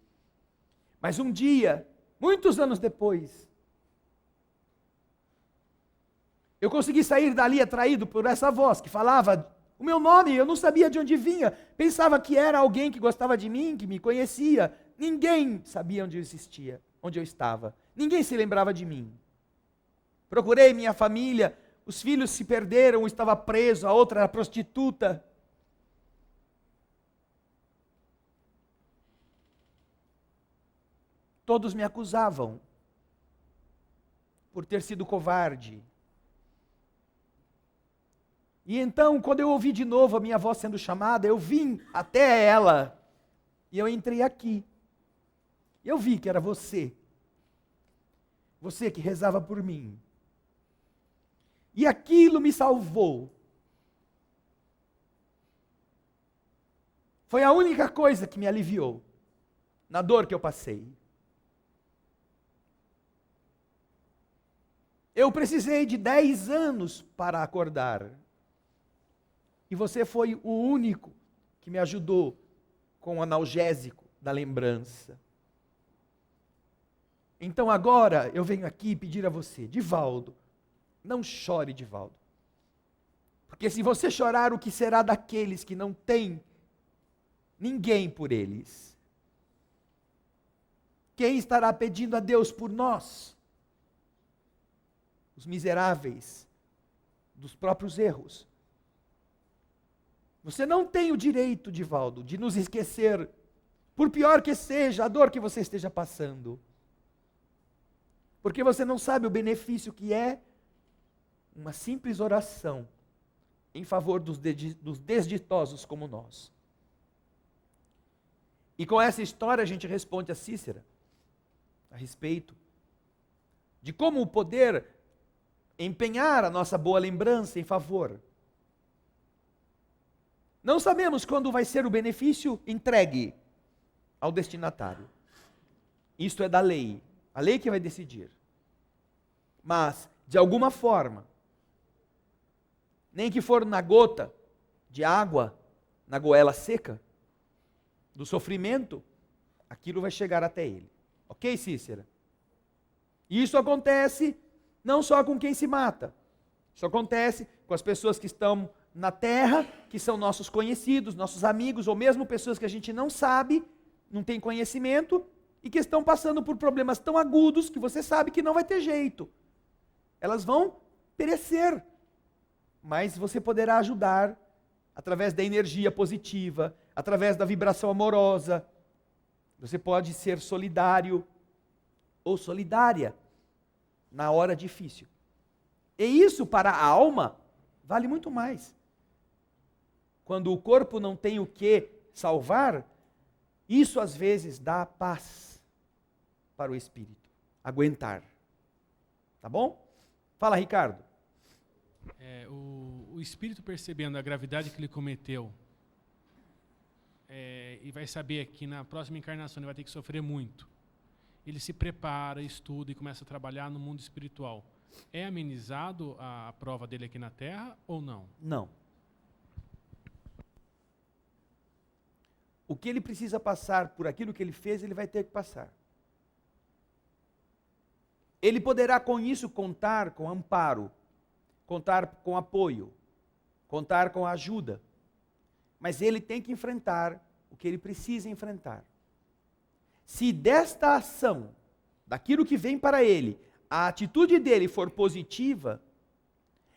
Mas um dia, muitos anos depois, eu consegui sair dali atraído por essa voz que falava o meu nome. Eu não sabia de onde vinha, pensava que era alguém que gostava de mim, que me conhecia. Ninguém sabia onde eu existia, onde eu estava. Ninguém se lembrava de mim. Procurei minha família, os filhos se perderam, um estava preso, a outra era prostituta. Todos me acusavam por ter sido covarde. E então, quando eu ouvi de novo a minha voz sendo chamada, eu vim até ela e eu entrei aqui. Eu vi que era você. Você que rezava por mim. E aquilo me salvou. Foi a única coisa que me aliviou na dor que eu passei. Eu precisei de 10 anos para acordar. E você foi o único que me ajudou com o analgésico da lembrança. Então agora eu venho aqui pedir a você: Divaldo, não chore, Divaldo. Porque se você chorar, o que será daqueles que não têm ninguém por eles? Quem estará pedindo a Deus por nós? Os miseráveis dos próprios erros. Você não tem o direito, Divaldo, de nos esquecer, por pior que seja a dor que você esteja passando. Porque você não sabe o benefício que é uma simples oração em favor dos desditosos como nós. E com essa história a gente responde a Cícera a respeito de como poder empenhar a nossa boa lembrança em favor Não sabemos quando vai ser o benefício entregue ao destinatário. Isto é da lei. A lei que vai decidir. Mas, de alguma forma, nem que for na gota de água, na goela seca, do sofrimento, aquilo vai chegar até ele. Ok, Cícera? E isso acontece não só com quem se mata. Isso acontece com as pessoas que estão na terra, que são nossos conhecidos, nossos amigos, ou mesmo pessoas que a gente não sabe, não tem conhecimento, e que estão passando por problemas tão agudos que você sabe que não vai ter jeito. Elas vão perecer. Mas você poderá ajudar através da energia positiva, através da vibração amorosa. Você pode ser solidário ou solidária na hora difícil. E isso para a alma vale muito mais. Quando o corpo não tem o que salvar, isso às vezes dá paz para o espírito. Aguentar. Tá bom? Fala, Ricardo. O espírito percebendo a gravidade que ele cometeu e vai saber que na próxima encarnação ele vai ter que sofrer muito. Ele se prepara, estuda e começa a trabalhar no mundo espiritual. É amenizado a prova dele aqui na Terra ou não? Não. O que ele precisa passar por aquilo que ele fez, ele vai ter que passar. Ele poderá com isso contar com amparo, contar com apoio, contar com ajuda. Mas ele tem que enfrentar o que ele precisa enfrentar. Se desta ação, daquilo que vem para ele, a atitude dele for positiva,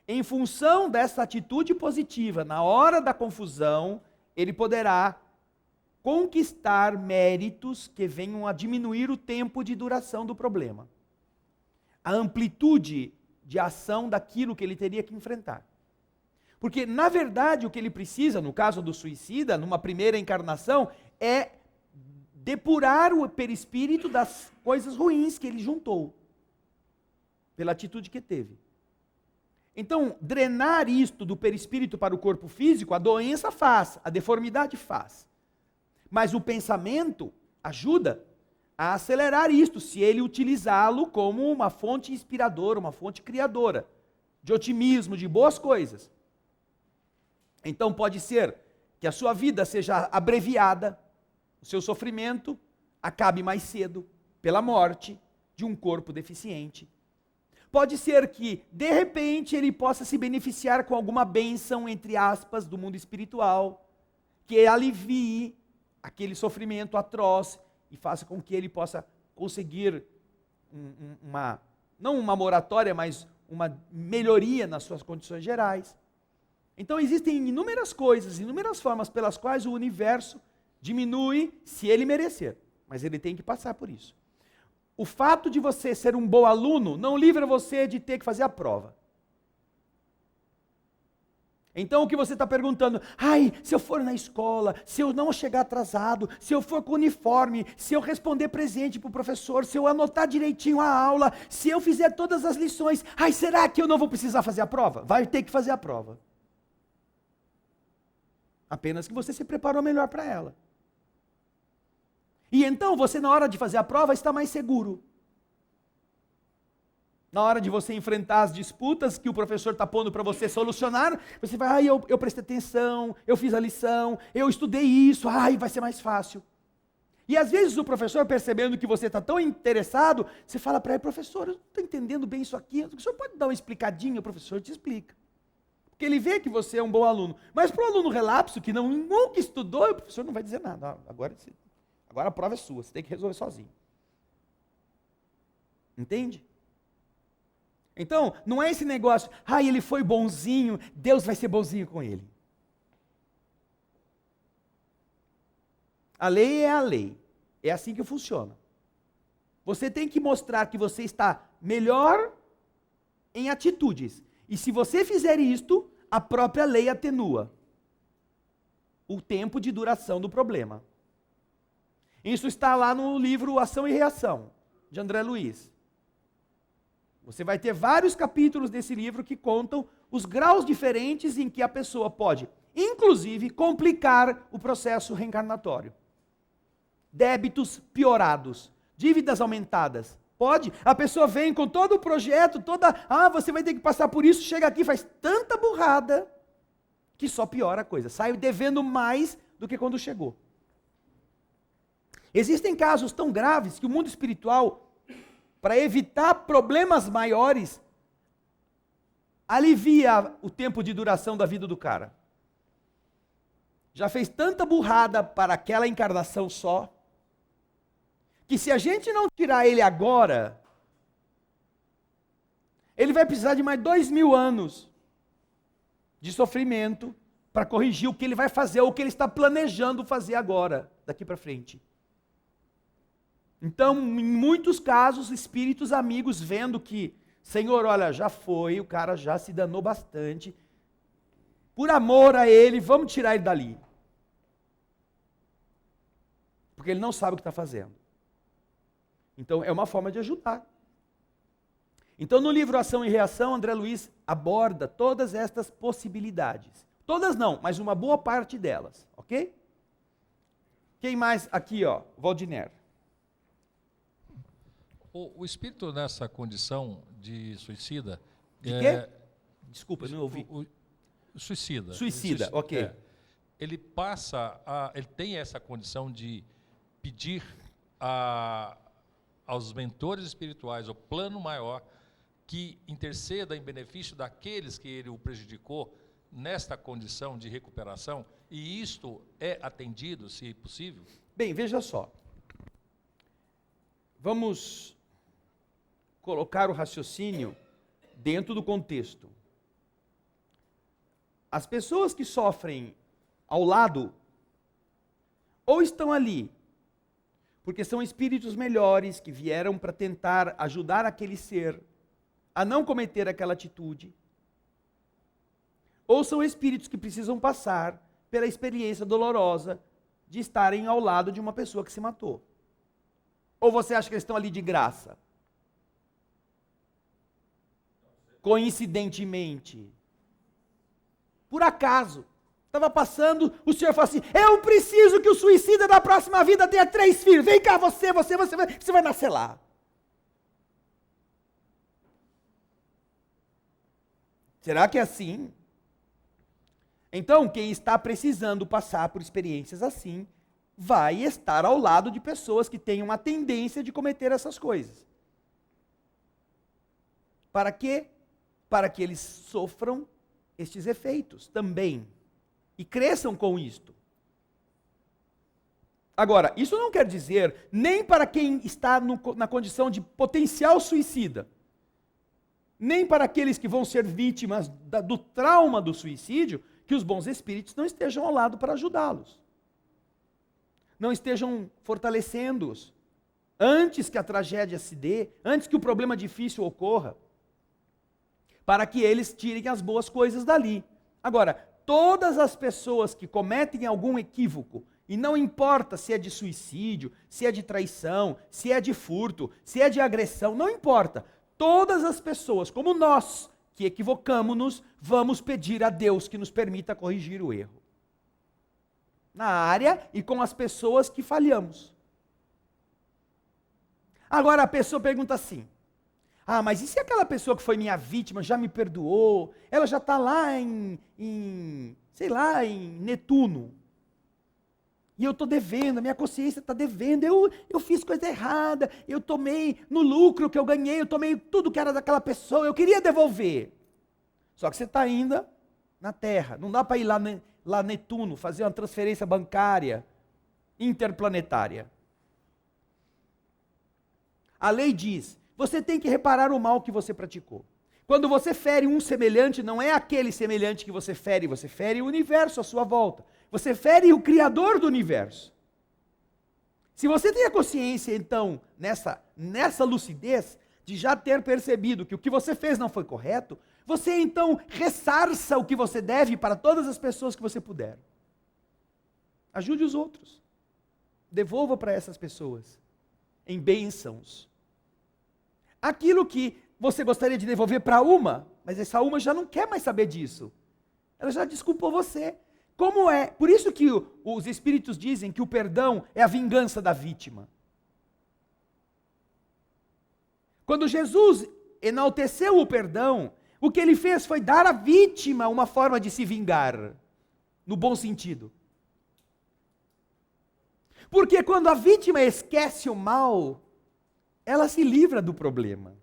em função dessa atitude positiva, na hora da confusão, ele poderá conquistar méritos que venham a diminuir o tempo de duração do problema. A amplitude de ação daquilo que ele teria que enfrentar. Porque, na verdade, o que ele precisa, no caso do suicida, numa primeira encarnação, é depurar o perispírito das coisas ruins que ele juntou, pela atitude que teve. Então, drenar isto do perispírito para o corpo físico, a doença faz, a deformidade faz. Mas o pensamento ajuda a acelerar isto, se ele utilizá-lo como uma fonte inspiradora, uma fonte criadora, de otimismo, de boas coisas. Então pode ser que a sua vida seja abreviada, o seu sofrimento acabe mais cedo, pela morte de um corpo deficiente. Pode ser que, de repente, ele possa se beneficiar com alguma bênção, entre aspas, do mundo espiritual, que alivie aquele sofrimento atroz, e faça com que ele possa conseguir não uma moratória, mas uma melhoria nas suas condições gerais. Então existem inúmeras coisas, inúmeras formas pelas quais o universo diminui se ele merecer, mas ele tem que passar por isso. O fato de você ser um bom aluno não livra você de ter que fazer a prova. Então o que você está perguntando, se eu for na escola, se eu não chegar atrasado, se eu for com uniforme, se eu responder presente para o professor, se eu anotar direitinho a aula, se eu fizer todas as lições, será que eu não vou precisar fazer a prova? Vai ter que fazer a prova. Apenas que você se preparou melhor para ela. E então você, na hora de fazer a prova, está mais seguro. Na hora de você enfrentar as disputas que o professor está pondo para você solucionar, você vai, eu prestei atenção, eu fiz a lição, eu estudei isso, vai ser mais fácil. E às vezes o professor, percebendo que você está tão interessado, você fala para ele, professor, eu não estou entendendo bem isso aqui, o senhor pode dar uma explicadinha? O professor te explica. Porque ele vê que você é um bom aluno. Mas para o aluno relapso, que nunca estudou, o professor não vai dizer nada. Agora a prova é sua, você tem que resolver sozinho. Entende? Então, não é esse negócio, ele foi bonzinho, Deus vai ser bonzinho com ele. A lei é a lei. É assim que funciona. Você tem que mostrar que você está melhor em atitudes. E se você fizer isto, a própria lei atenua o tempo de duração do problema. Isso está lá no livro Ação e Reação, de André Luiz. Você vai ter vários capítulos desse livro que contam os graus diferentes em que a pessoa pode inclusive, complicar o processo reencarnatório. Débitos piorados, dívidas aumentadas. Pode? A pessoa vem com todo o projeto, você vai ter que passar por isso, chega aqui, faz tanta burrada, que só piora a coisa. Sai devendo mais do que quando chegou. Existem casos tão graves que o mundo espiritual, para evitar problemas maiores, alivia o tempo de duração da vida do cara. Já fez tanta burrada para aquela encarnação só, que se a gente não tirar ele agora, ele vai precisar de mais 2000 anos de sofrimento para corrigir o que ele vai fazer, ou o que ele está planejando fazer agora, daqui para frente. Então, em muitos casos, espíritos amigos vendo que, Senhor, olha, já foi, o cara já se danou bastante, por amor a ele, vamos tirar ele dali. Porque ele não sabe o que está fazendo. Então, é uma forma de ajudar. Então, no livro Ação e Reação, André Luiz aborda todas estas possibilidades. Todas não, mas uma boa parte delas, ok? Quem mais aqui, ó? Valdiner. O espírito nessa condição de suicida... De quê? Desculpa, não ouvi. Suicida. Suicida, ok. Ele ele tem essa condição de pedir aos mentores espirituais, ao plano maior, que interceda em benefício daqueles que ele o prejudicou nesta condição de recuperação, e isto é atendido, se possível? Bem, veja só. Vamos colocar o raciocínio dentro do contexto. As pessoas que sofrem ao lado, ou estão ali porque são espíritos melhores que vieram para tentar ajudar aquele ser a não cometer aquela atitude, ou são espíritos que precisam passar pela experiência dolorosa de estarem ao lado de uma pessoa que se matou. Ou você acha que eles estão ali de graça? Coincidentemente. Por acaso. Estava passando, o senhor falou assim, eu preciso que o suicida da próxima vida tenha 3 filhos. Vem cá você vai nascer lá. Será que é assim? Então, quem está precisando passar por experiências assim, vai estar ao lado de pessoas que tenham a tendência de cometer essas coisas. Para quê? Para que eles sofram estes efeitos também. E cresçam com isto. Agora, isso não quer dizer, nem para quem está na condição de potencial suicida, nem para aqueles que vão ser vítimas do trauma do suicídio, que os bons espíritos não estejam ao lado para ajudá-los. Não estejam fortalecendo-os. Antes que a tragédia se dê, antes que o problema difícil ocorra, para que eles tirem as boas coisas dali. Agora, todas as pessoas que cometem algum equívoco, e não importa se é de suicídio, se é de traição, se é de furto, se é de agressão, não importa. Todas as pessoas, como nós, que equivocamos-nos, vamos pedir a Deus que nos permita corrigir o erro. Na área e com as pessoas que falhamos. Agora a pessoa pergunta assim, mas e se aquela pessoa que foi minha vítima já me perdoou? Ela já está lá em Netuno. E eu estou devendo, a minha consciência está devendo, eu fiz coisa errada, eu tomei no lucro que eu ganhei, eu tomei tudo que era daquela pessoa, eu queria devolver. Só que você está ainda na Terra, não dá para ir lá Netuno, fazer uma transferência bancária interplanetária. A lei diz, você tem que reparar o mal que você praticou. Quando você fere um semelhante, não é aquele semelhante que você fere o universo à sua volta. Você fere o Criador do universo. Se você tem a consciência, então, nessa lucidez, de já ter percebido que o que você fez não foi correto, você então ressarça o que você deve para todas as pessoas que você puder. Ajude os outros. Devolva para essas pessoas, em bênçãos. Aquilo que você gostaria de devolver para uma, mas essa uma já não quer mais saber disso. Ela já desculpou você. Como é? Por isso que os espíritos dizem que o perdão é a vingança da vítima. Quando Jesus enalteceu o perdão, o que ele fez foi dar à vítima uma forma de se vingar, no bom sentido. Porque quando a vítima esquece o mal, ela se livra do problema.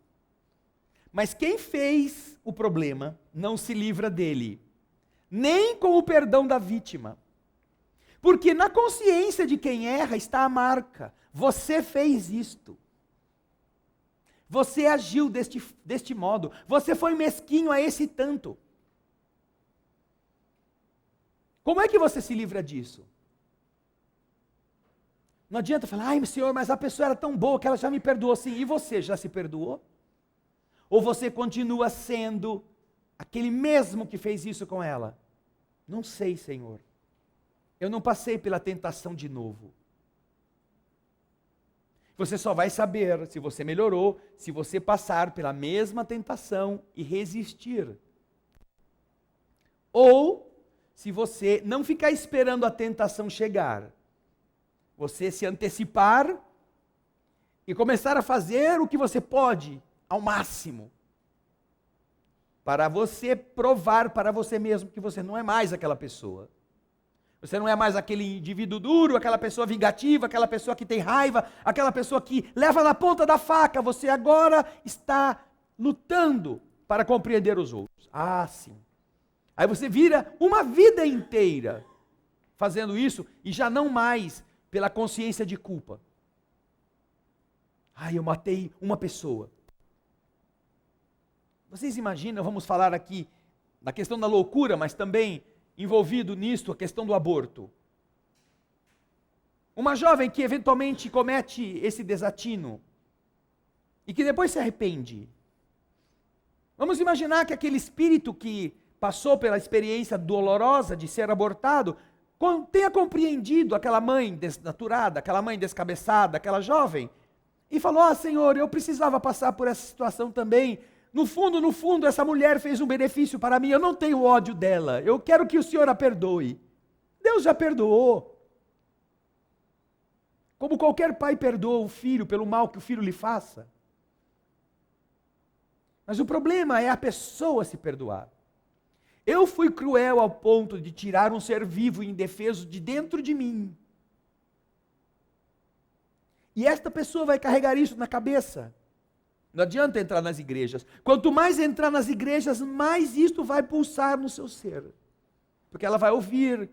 Mas quem fez o problema não se livra dele, nem com o perdão da vítima. Porque na consciência de quem erra está a marca. Você fez isto. Você agiu deste modo. Você foi mesquinho a esse tanto. Como é que você se livra disso? Não adianta falar, ai, Senhor, mas a pessoa era tão boa que ela já me perdoou sim. E você, já se perdoou? Ou você continua sendo aquele mesmo que fez isso com ela? Não sei, Senhor. Eu não passei pela tentação de novo. Você só vai saber se você melhorou, se você passar pela mesma tentação e resistir. Ou se você não ficar esperando a tentação chegar, você se antecipar e começar a fazer o que você pode ao máximo, para você provar para você mesmo que você não é mais aquela pessoa. Você não é mais aquele indivíduo duro, aquela pessoa vingativa, aquela pessoa que tem raiva, aquela pessoa que leva na ponta da faca. Você agora está lutando para compreender os outros. Ah, sim. Aí você vira uma vida inteira fazendo isso e já não mais pela consciência de culpa. Ai, eu matei uma pessoa. Vocês imaginam, vamos falar aqui da questão da loucura, mas também envolvido nisto a questão do aborto. Uma jovem que eventualmente comete esse desatino e que depois se arrepende. Vamos imaginar que aquele espírito que passou pela experiência dolorosa de ser abortado tenha compreendido aquela mãe desnaturada, aquela mãe descabeçada, aquela jovem, e falou, ah, Senhor, eu precisava passar por essa situação também. No fundo, essa mulher fez um benefício para mim, eu não tenho ódio dela, eu quero que o Senhor a perdoe. Deus já perdoou. Como qualquer pai perdoa o filho pelo mal que o filho lhe faça. Mas o problema é a pessoa se perdoar. Eu fui cruel ao ponto de tirar um ser vivo e indefeso de dentro de mim. E esta pessoa vai carregar isso na cabeça. Não adianta entrar nas igrejas. Quanto mais entrar nas igrejas, mais isto vai pulsar no seu ser. Porque ela vai ouvir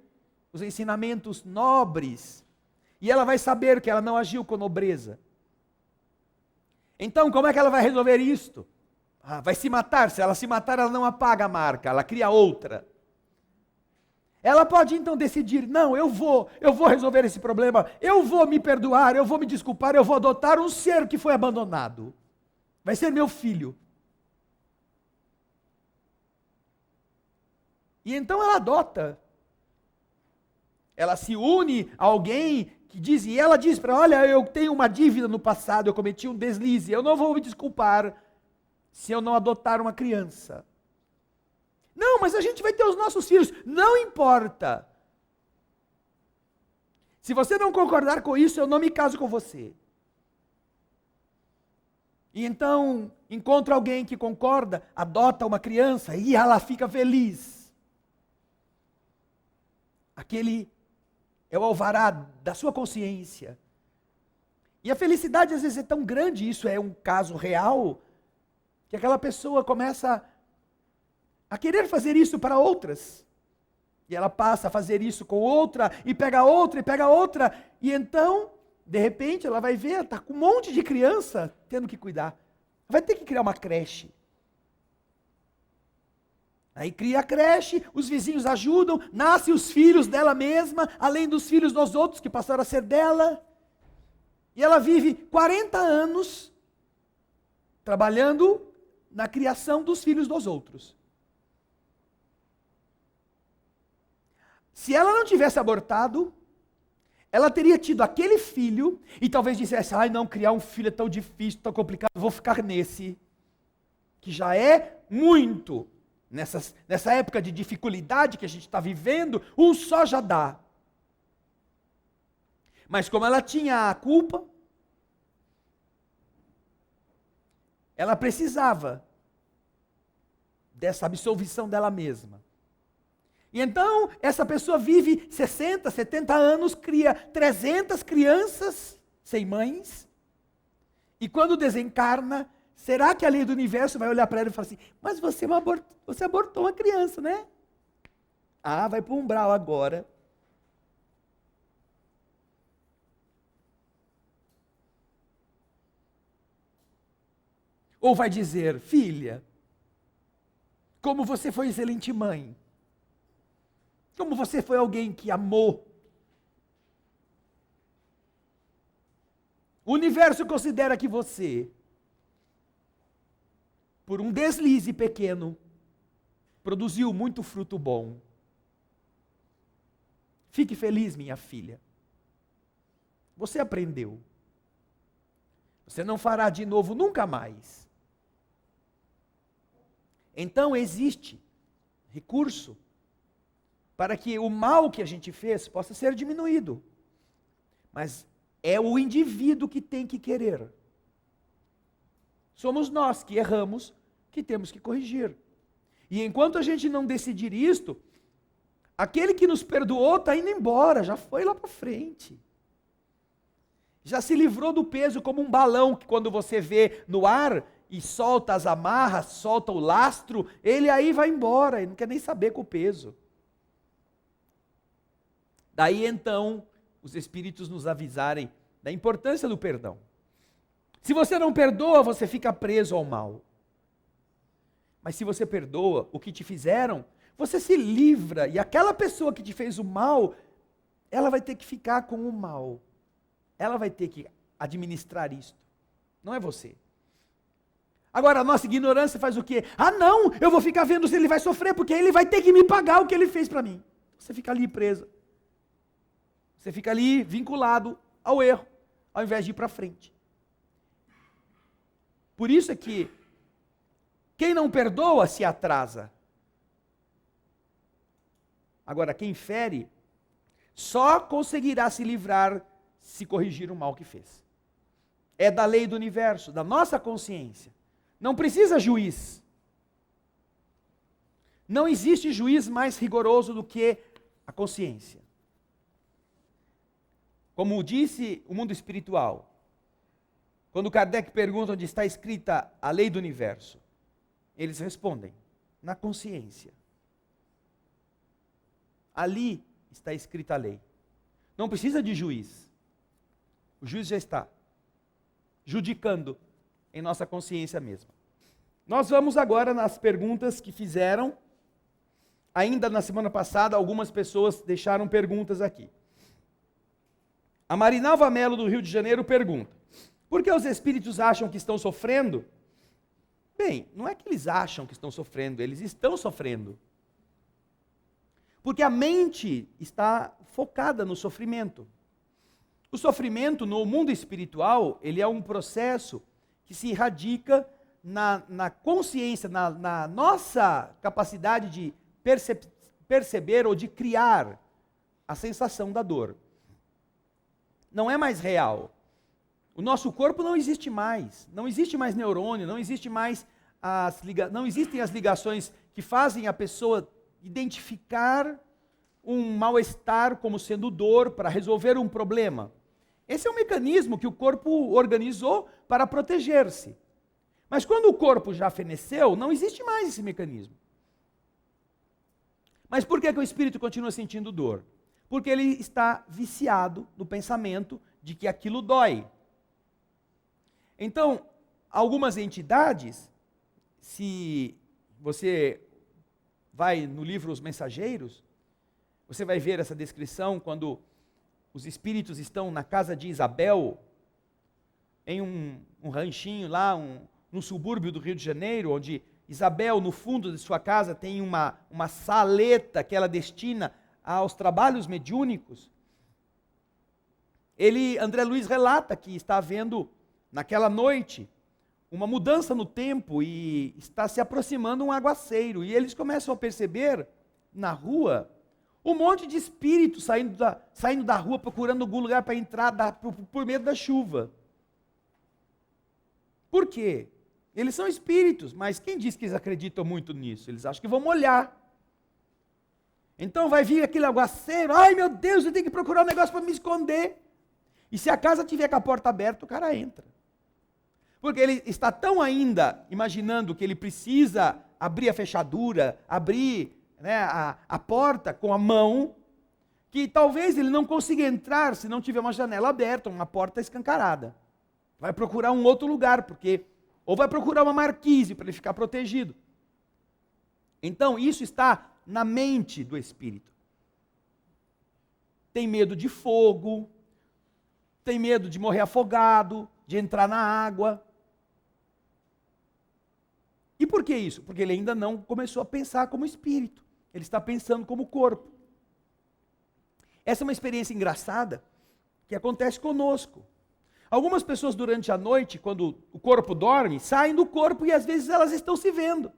os ensinamentos nobres. E ela vai saber que ela não agiu com nobreza. Então, como é que ela vai resolver isto? Vai se matar. Se ela se matar, ela não apaga a marca, ela cria outra. Ela pode então decidir, não, eu vou resolver esse problema, eu vou me perdoar, eu vou me desculpar, eu vou adotar um ser que foi abandonado. Vai ser meu filho. E então ela adota. Ela se une a alguém que diz, e ela diz para, olha, eu tenho uma dívida no passado, eu cometi um deslize, eu não vou me desculpar se eu não adotar uma criança. Não, mas a gente vai ter os nossos filhos. Não importa. Se você não concordar com isso, eu não me caso com você. E então, encontra alguém que concorda, adota uma criança e ela fica feliz. Aquele é o alvará da sua consciência. E a felicidade às vezes é tão grande, isso é um caso real, que aquela pessoa começa a querer fazer isso para outras. E ela passa a fazer isso com outra, e pega outra, e então, de repente, ela vai ver, está com um monte de criança tendo que cuidar. Vai ter que criar uma creche. Aí cria a creche, os vizinhos ajudam, nascem os filhos dela mesma, além dos filhos dos outros que passaram a ser dela. E ela vive 40 anos trabalhando na criação dos filhos dos outros. Se ela não tivesse abortado, ela teria tido aquele filho e talvez dissesse, ai não, criar um filho é tão difícil, tão complicado, vou ficar nesse, que já é muito. nessa época de dificuldade que a gente está vivendo, um só já dá. Mas como ela tinha a culpa, ela precisava dessa absolvição dela mesma. E então, essa pessoa vive 60, 70 anos, cria 300 crianças sem mães, e quando desencarna, será que a lei do universo vai olhar para ela e falar assim, mas você abortou uma criança, né? Ah, vai para o umbral agora. Ou vai dizer, filha, como você foi excelente mãe, como você foi alguém que amou. O universo considera que você, por um deslize pequeno, produziu muito fruto bom. Fique feliz, minha filha. Você aprendeu. Você não fará de novo nunca mais. Então existe recurso para que o mal que a gente fez possa ser diminuído. Mas é o indivíduo que tem que querer. Somos nós que erramos, que temos que corrigir. E enquanto a gente não decidir isto, aquele que nos perdoou está indo embora, já foi lá para frente. Já se livrou do peso como um balão que quando você vê no ar e solta as amarras, solta o lastro, ele aí vai embora, ele não quer nem saber com o peso. Daí então, os Espíritos nos avisarem da importância do perdão. Se você não perdoa, você fica preso ao mal. Mas se você perdoa o que te fizeram, você se livra, e aquela pessoa que te fez o mal, ela vai ter que ficar com o mal. Ela vai ter que administrar isto. Não é você. Agora, a nossa ignorância faz o quê? Ah, não, eu vou ficar vendo se ele vai sofrer, porque ele vai ter que me pagar o que ele fez para mim. Você fica ali preso. Você fica ali vinculado ao erro, ao invés de ir para frente. Por isso é que quem não perdoa se atrasa. Agora, quem fere, só conseguirá se livrar se corrigir o mal que fez. É da lei do universo, da nossa consciência. Não precisa juiz. Não existe juiz mais rigoroso do que a consciência. Como disse o mundo espiritual, quando Kardec pergunta onde está escrita a lei do universo, eles respondem, na consciência. Ali está escrita a lei. Não precisa de juiz. O juiz já está judicando em nossa consciência mesma. Nós vamos agora nas perguntas que fizeram. Ainda na semana passada, algumas pessoas deixaram perguntas aqui. A Marinalva Melo, do Rio de Janeiro, pergunta: por que os espíritos acham que estão sofrendo? Bem, não é que eles acham que estão sofrendo, eles estão sofrendo. Porque a mente está focada no sofrimento. O sofrimento no mundo espiritual, ele é um processo que se radica na consciência, na nossa capacidade de perceber ou de criar a sensação da dor. Não é mais real. O nosso corpo não existe mais. Não existe mais neurônio, não existem as ligações que fazem a pessoa identificar um mal-estar como sendo dor para resolver um problema. Esse é um mecanismo que o corpo organizou para proteger-se. Mas quando o corpo já feneceu, não existe mais esse mecanismo. Mas por que o espírito continua sentindo dor? Porque ele está viciado no pensamento de que aquilo dói. Então, algumas entidades, se você vai no livro Os Mensageiros, você vai ver essa descrição quando os espíritos estão na casa de Isabel, em um ranchinho lá, num subúrbio do Rio de Janeiro, onde Isabel, no fundo de sua casa, tem uma saleta que ela destina aos trabalhos mediúnicos. André Luiz relata que está vendo, naquela noite, uma mudança no tempo e está se aproximando um aguaceiro. E eles começam a perceber na rua um monte de espíritos saindo da rua procurando algum lugar para entrar por medo da chuva. Por quê? Eles são espíritos, mas quem diz que eles acreditam muito nisso? Eles acham que vão molhar. Então vai vir aquele aguaceiro, ai meu Deus, eu tenho que procurar um negócio para me esconder. E se a casa tiver com a porta aberta, o cara entra. Porque ele está tão ainda imaginando que ele precisa abrir a fechadura, abrir, né, a porta com a mão, que talvez ele não consiga entrar se não tiver uma janela aberta, uma porta escancarada. Vai procurar um outro lugar, ou vai procurar uma marquise para ele ficar protegido. Então isso está na mente do espírito. Tem medo de fogo, tem medo de morrer afogado, de entrar na água. E por que isso? Porque ele ainda não começou a pensar como espírito. Ele está pensando como corpo. Essa é uma experiência engraçada que acontece conosco. Algumas pessoas durante a noite, quando o corpo dorme, saem do corpo e às vezes elas estão se vendo.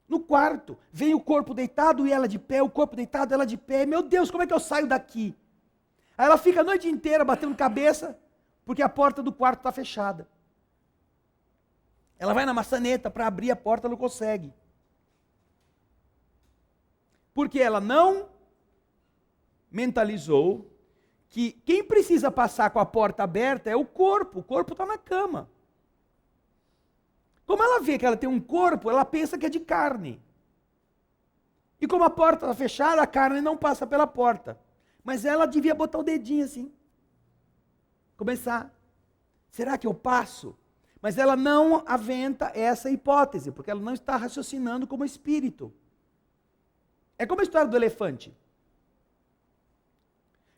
No quarto, vem o corpo deitado e ela de pé, o corpo deitado, ela de pé. Meu Deus, como é que eu saio daqui? Aí ela fica a noite inteira batendo cabeça, porque a porta do quarto está fechada. Ela vai na maçaneta para abrir a porta, não consegue. Porque ela não mentalizou que quem precisa passar com a porta aberta é o corpo está na cama. Como ela vê que ela tem um corpo, ela pensa que é de carne. E como a porta está fechada, a carne não passa pela porta. Mas ela devia botar o dedinho assim. Começar. Será que eu passo? Mas ela não aventa essa hipótese, porque ela não está raciocinando como espírito. É como a história do elefante.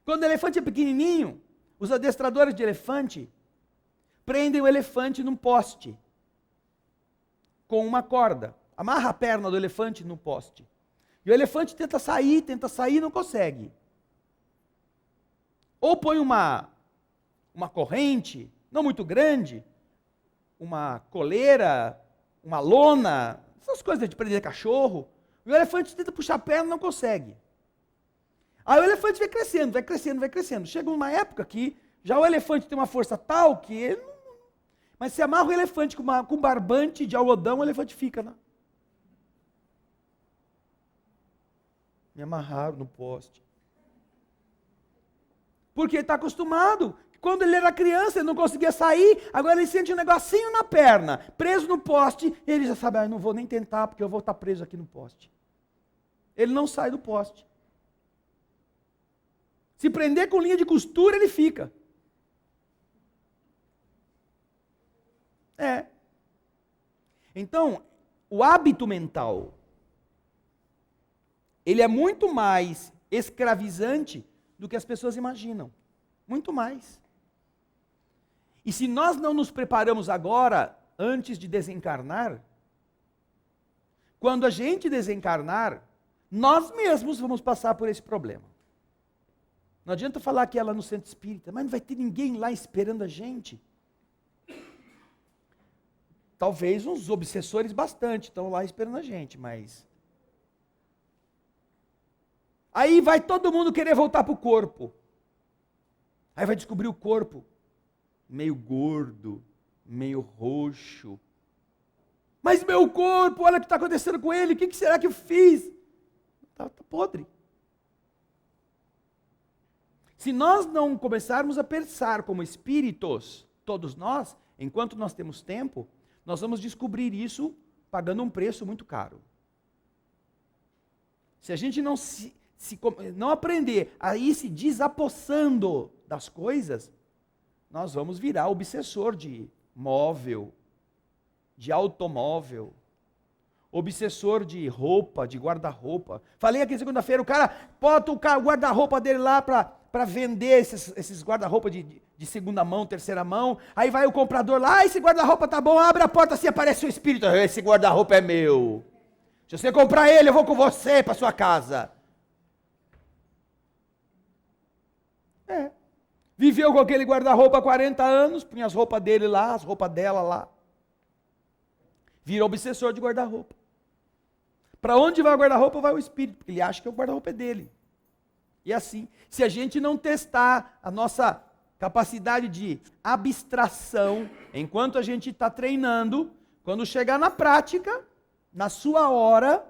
Quando o elefante é pequenininho, os adestradores de elefante prendem o elefante num poste com uma corda. Amarra a perna do elefante no poste. E o elefante tenta sair, não consegue. Ou põe uma corrente, não muito grande, uma coleira, uma lona, essas coisas de prender cachorro. E o elefante tenta puxar a perna, não consegue. Aí o elefante vai crescendo, vai crescendo, vai crescendo. Chega uma época que já o elefante tem uma força tal que ele não... Mas se amarra o elefante com um barbante de algodão, o elefante fica, né? Me amarraram no poste. Porque ele está acostumado. Quando ele era criança, ele não conseguia sair, agora ele sente um negocinho na perna, preso no poste, e ele já sabe, não vou nem tentar, porque eu vou estar preso aqui no poste. Ele não sai do poste. Se prender com linha de costura, ele fica. Então, o hábito mental, ele é muito mais escravizante do que as pessoas imaginam. Muito mais. E se nós não nos preparamos agora, antes de desencarnar, quando a gente desencarnar, nós mesmos vamos passar por esse problema. Não adianta falar que ela no centro espírita, mas não vai ter ninguém lá esperando a gente. Talvez uns obsessores bastante estão lá esperando a gente, mas... Aí vai todo mundo querer voltar para o corpo. Aí vai descobrir o corpo meio gordo, meio roxo. Mas meu corpo, olha o que está acontecendo com ele, o que será que eu fiz? Está podre. Se nós não começarmos a pensar como espíritos, todos nós, enquanto nós temos tempo, nós vamos descobrir isso pagando um preço muito caro. Se a gente não aprender a ir se desapossando das coisas, nós vamos virar obsessor de móvel, de automóvel, obsessor de roupa, de guarda-roupa. Falei aqui segunda-feira, o cara bota o guarda-roupa dele lá para vender esses guarda-roupa de segunda mão, terceira mão. Aí vai o comprador lá, esse guarda-roupa tá bom, abre a porta assim, aparece o espírito, esse guarda-roupa é meu. Se você comprar ele, eu vou com você para sua casa. Viveu com aquele guarda-roupa há 40 anos, punha as roupas dele lá, as roupas dela lá. Vira obsessor de guarda-roupa. Para onde vai o guarda-roupa, vai o espírito, porque ele acha que o guarda-roupa é dele. E assim, se a gente não testar a nossa capacidade de abstração, enquanto a gente está treinando, quando chegar na prática, na sua hora,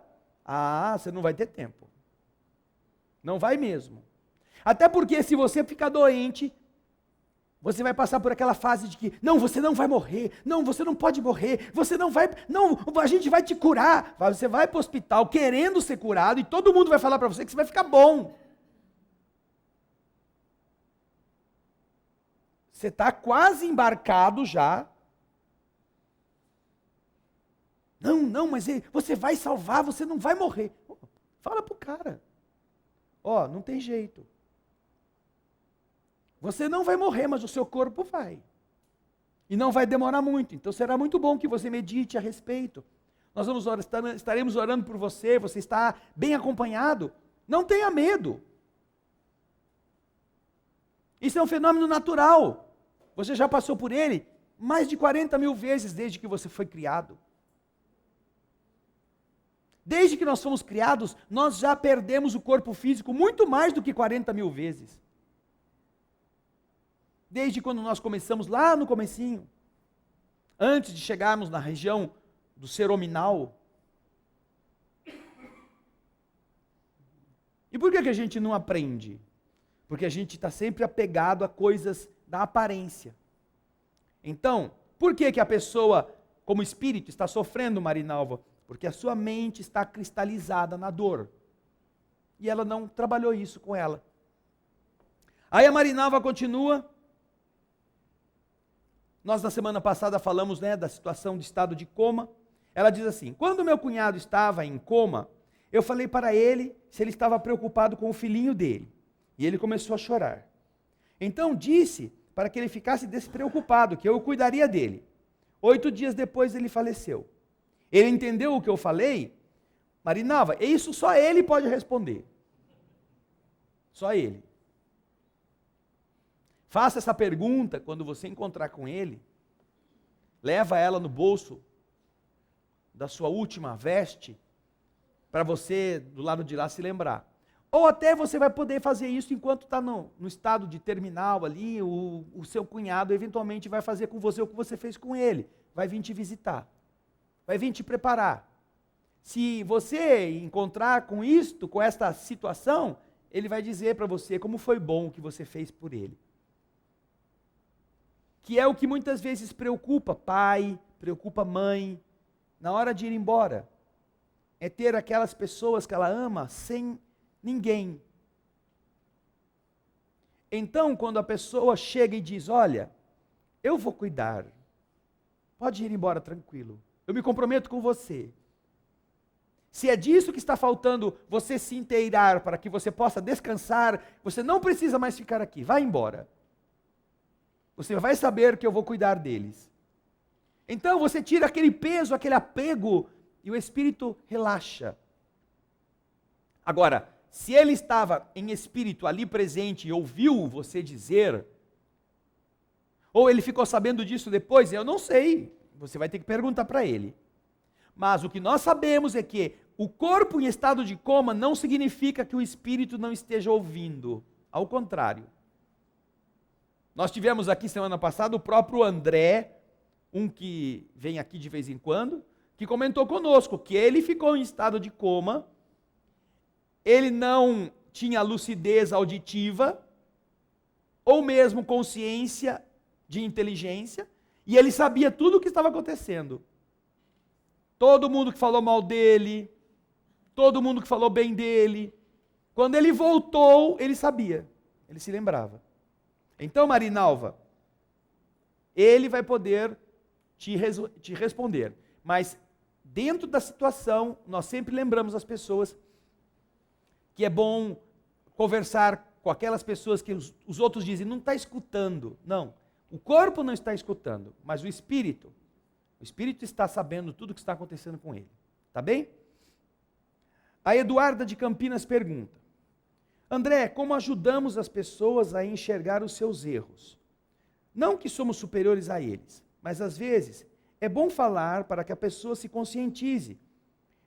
você não vai ter tempo. Não vai mesmo. Até porque se você ficar doente, você vai passar por aquela fase de que, não, você não vai morrer, não, você não pode morrer, você não vai, não, a gente vai te curar. Você vai para o hospital querendo ser curado e todo mundo vai falar para você que você vai ficar bom. Você está quase embarcado já. Não, mas você vai salvar, você não vai morrer. Fala para o cara. Não tem jeito. Você não vai morrer, mas o seu corpo vai. E não vai demorar muito. Então será muito bom que você medite a respeito. Nós estaremos orando por você, você está bem acompanhado. Não tenha medo. Isso é um fenômeno natural. Você já passou por ele mais de 40 mil vezes desde que você foi criado. Desde que nós fomos criados, nós já perdemos o corpo físico muito mais do que 40 mil vezes. Desde quando nós começamos lá no comecinho, antes de chegarmos na região do serominal. E por que a gente não aprende? Porque a gente está sempre apegado a coisas da aparência. Então, por que a pessoa, como espírito, está sofrendo, Marinalva? Porque a sua mente está cristalizada na dor. E ela não trabalhou isso com ela. Aí a Marinalva continua. Nós na semana passada falamos, da situação de estado de coma. Ela diz assim, quando meu cunhado estava em coma, eu falei para ele se ele estava preocupado com o filhinho dele. E ele começou a chorar. Então disse para que ele ficasse despreocupado, que eu cuidaria dele. 8 dias depois ele faleceu. Ele entendeu o que eu falei? Marinalva, isso só ele pode responder. Só ele. Faça essa pergunta quando você encontrar com ele. Leva ela no bolso da sua última veste, para você, do lado de lá, se lembrar. Ou até você vai poder fazer isso enquanto está no estado de terminal ali, o seu cunhado eventualmente vai fazer com você o que você fez com ele. Vai vir te visitar. Vai vir te preparar. Se você encontrar com isto, com esta situação, ele vai dizer para você como foi bom o que você fez por ele. Que é o que muitas vezes preocupa pai, preocupa mãe, na hora de ir embora. É ter aquelas pessoas que ela ama sem ninguém. Então, quando a pessoa chega e diz, olha, eu vou cuidar, pode ir embora tranquilo, eu me comprometo com você. Se é disso que está faltando você se inteirar para que você possa descansar, você não precisa mais ficar aqui, vai embora. Você vai saber que eu vou cuidar deles. Então você tira aquele peso, aquele apego, e o espírito relaxa. Agora, se ele estava em espírito ali presente e ouviu você dizer, ou ele ficou sabendo disso depois, eu não sei, você vai ter que perguntar para ele. Mas o que nós sabemos é que o corpo em estado de coma não significa que o espírito não esteja ouvindo, ao contrário. Nós tivemos aqui semana passada o próprio André, um que vem aqui de vez em quando, que comentou conosco que ele ficou em estado de coma, ele não tinha lucidez auditiva, ou mesmo consciência de inteligência, e ele sabia tudo o que estava acontecendo. Todo mundo que falou mal dele, todo mundo que falou bem dele, quando ele voltou, ele sabia, ele se lembrava. Então, Marinalva, ele vai poder te responder, mas dentro da situação, nós sempre lembramos as pessoas que é bom conversar com aquelas pessoas que os outros dizem, não está escutando. Não, o corpo não está escutando, mas o espírito está sabendo tudo o que está acontecendo com ele. Tá bem? A Eduarda de Campinas pergunta, André, como ajudamos as pessoas a enxergar os seus erros? Não que somos superiores a eles, mas às vezes é bom falar para que a pessoa se conscientize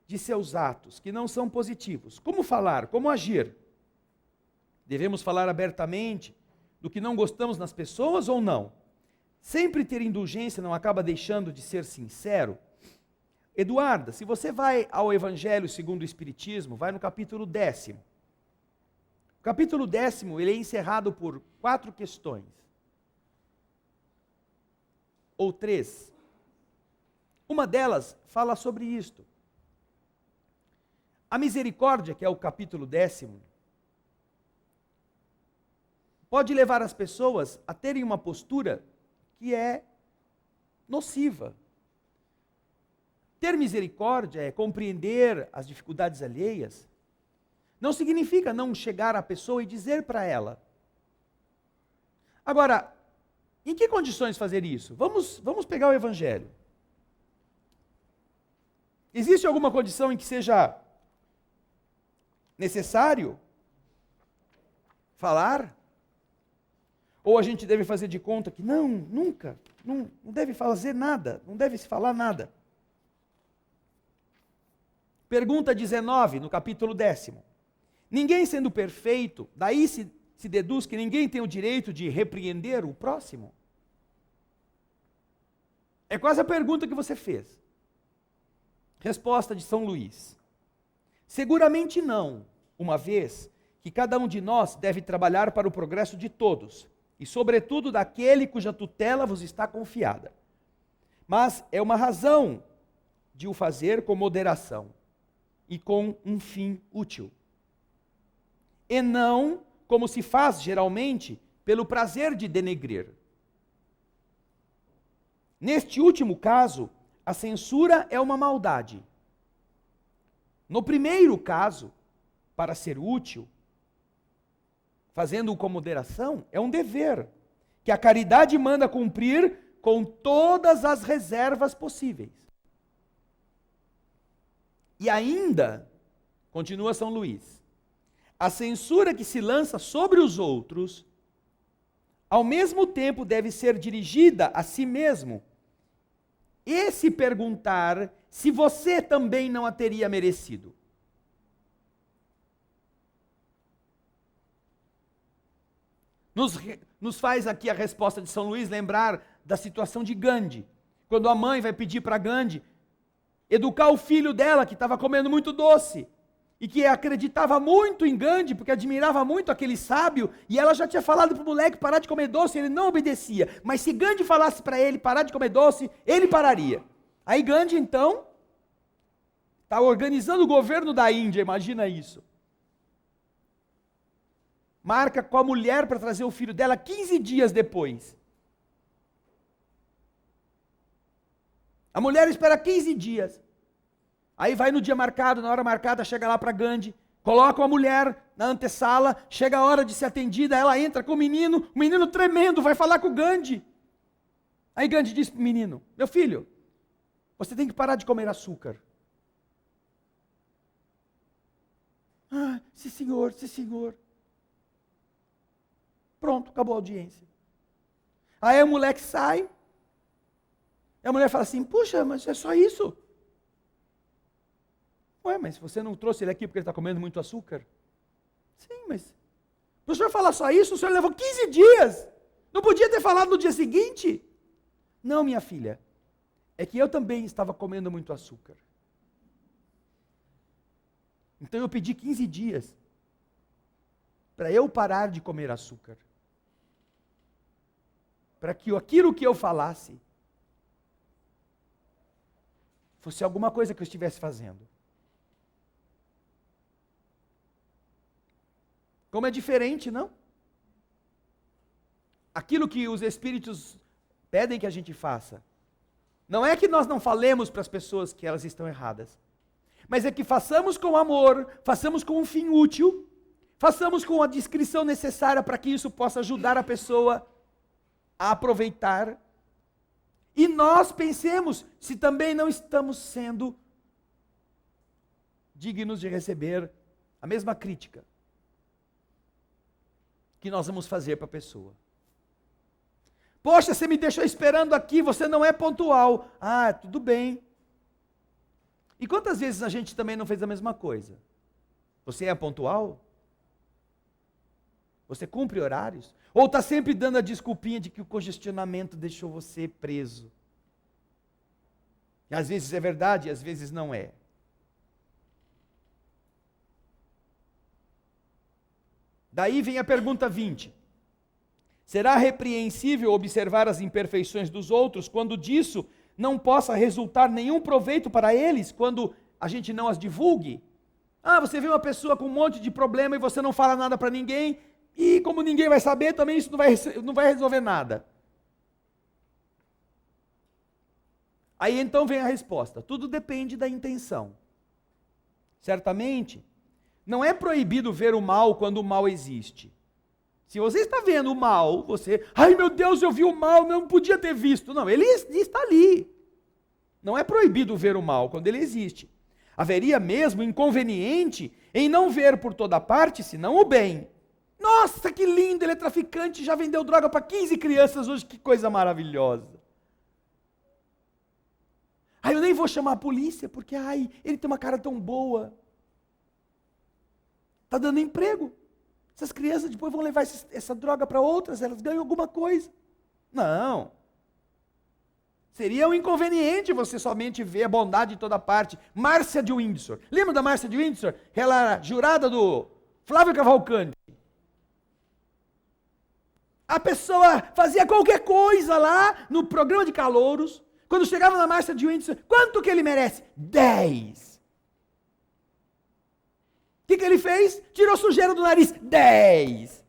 de seus atos que não são positivos. Como falar? Como agir? Devemos falar abertamente do que não gostamos nas pessoas ou não? Sempre ter indulgência não acaba deixando de ser sincero? Eduarda, se você vai ao Evangelho segundo o Espiritismo, vai no capítulo 10º. O capítulo 10º, ele é encerrado por 4 questões. Ou 3. Uma delas fala sobre isto. A misericórdia, que é o capítulo 10º, pode levar as pessoas a terem uma postura que é nociva. Ter misericórdia é compreender as dificuldades alheias. Não significa não chegar à pessoa e dizer para ela. Agora, em que condições fazer isso? Vamos pegar o Evangelho. Existe alguma condição em que seja necessário falar? Ou a gente deve fazer de conta que nunca, não deve fazer nada, não deve se falar nada? Pergunta 19, no capítulo 10º. Ninguém sendo perfeito, daí se deduz que ninguém tem o direito de repreender o próximo? É quase a pergunta que você fez. Resposta de São Luís. Seguramente não, uma vez que cada um de nós deve trabalhar para o progresso de todos, e sobretudo daquele cuja tutela vos está confiada. Mas é uma razão de o fazer com moderação e com um fim útil. E não como se faz geralmente pelo prazer de denegrir. Neste último caso, a censura é uma maldade. No primeiro caso, para ser útil, fazendo-o com moderação, é um dever que a caridade manda cumprir com todas as reservas possíveis. E ainda, continua São Luís, a censura que se lança sobre os outros, ao mesmo tempo deve ser dirigida a si mesmo, e se perguntar se você também não a teria merecido. Nos faz aqui a resposta de São Luís lembrar da situação de Gandhi, quando a mãe vai pedir para Gandhi educar o filho dela, que estava comendo muito doce, e que acreditava muito em Gandhi, porque admirava muito aquele sábio, e ela já tinha falado para o moleque parar de comer doce, e ele não obedecia. Mas se Gandhi falasse para ele parar de comer doce, ele pararia. Aí Gandhi, então, está organizando o governo da Índia, imagina isso. Marca com a mulher para trazer o filho dela 15 dias depois. A mulher espera 15 dias. Aí vai no dia marcado, na hora marcada, chega lá para Gandhi, coloca a mulher na antessala, chega a hora de ser atendida, ela entra com o menino tremendo, vai falar com o Gandhi. Aí Gandhi diz para o menino, meu filho, você tem que parar de comer açúcar. Ah, sim senhor, sim senhor. Pronto, acabou a audiência. Aí o moleque sai, e a mulher fala assim, puxa, mas é só isso? Ué, mas você não trouxe ele aqui porque ele está comendo muito açúcar? Sim, mas para o senhor falar só isso, o senhor levou 15 dias. Não podia ter falado no dia seguinte? Não, minha filha, é que eu também estava comendo muito açúcar. Então eu pedi 15 dias para eu parar de comer açúcar. Para que aquilo que eu falasse fosse alguma coisa que eu estivesse fazendo. Como é diferente, não? Aquilo que os Espíritos pedem que a gente faça, não é que nós não falemos para as pessoas que elas estão erradas, mas é que façamos com amor, façamos com um fim útil, façamos com a discrição necessária para que isso possa ajudar a pessoa a aproveitar, e nós pensemos se também não estamos sendo dignos de receber a mesma crítica. que nós vamos fazer para a pessoa. Poxa, você me deixou esperando aqui, você não é pontual. Ah, tudo bem. E quantas vezes a gente também não fez a mesma coisa? Você é pontual? Você cumpre horários? Ou está sempre dando a desculpinha de que o congestionamento deixou você preso? E às vezes é verdade, e às vezes não é. Daí vem a pergunta 20. Será repreensível observar as imperfeições dos outros quando disso não possa resultar nenhum proveito para eles, quando a gente não as divulgue? Ah, você vê uma pessoa com um monte de problema e você não fala nada para ninguém, e como ninguém vai saber, também isso não vai resolver nada. Aí então vem a resposta. Tudo depende da intenção. Certamente, não é proibido ver o mal quando o mal existe. Se você está vendo o mal, você, ai meu Deus, eu vi o mal, não podia ter visto. Não, ele está ali. Não é proibido ver o mal quando ele existe. Haveria mesmo inconveniente em não ver por toda parte, senão o bem. Nossa, que lindo, ele é traficante, já vendeu droga para 15 crianças hoje, que coisa maravilhosa. Ai, eu nem vou chamar a polícia, porque ai, ele tem uma cara tão boa. Está dando emprego. Essas crianças depois vão levar essa droga para outras, elas ganham alguma coisa. Não. Seria um inconveniente você somente ver a bondade de toda parte. Márcia de Windsor. Lembra da Márcia de Windsor? Ela era jurada do Flávio Cavalcante. A pessoa fazia qualquer coisa lá no programa de calouros. Quando chegava na Márcia de Windsor, quanto que ele merece? 10. O que ele fez? Tirou sujeira do nariz. 10.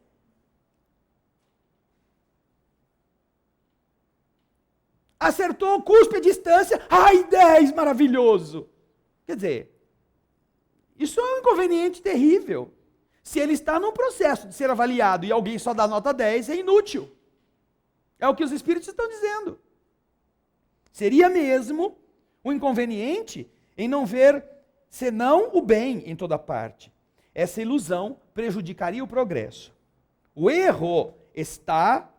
Acertou, cuspe a distância. Ai, 10, maravilhoso. Quer dizer, isso é um inconveniente terrível. Se ele está num processo de ser avaliado e alguém só dá nota 10, é inútil. É o que os espíritos estão dizendo. Seria mesmo um inconveniente em não ver senão o bem em toda parte. Essa ilusão prejudicaria o progresso. O erro está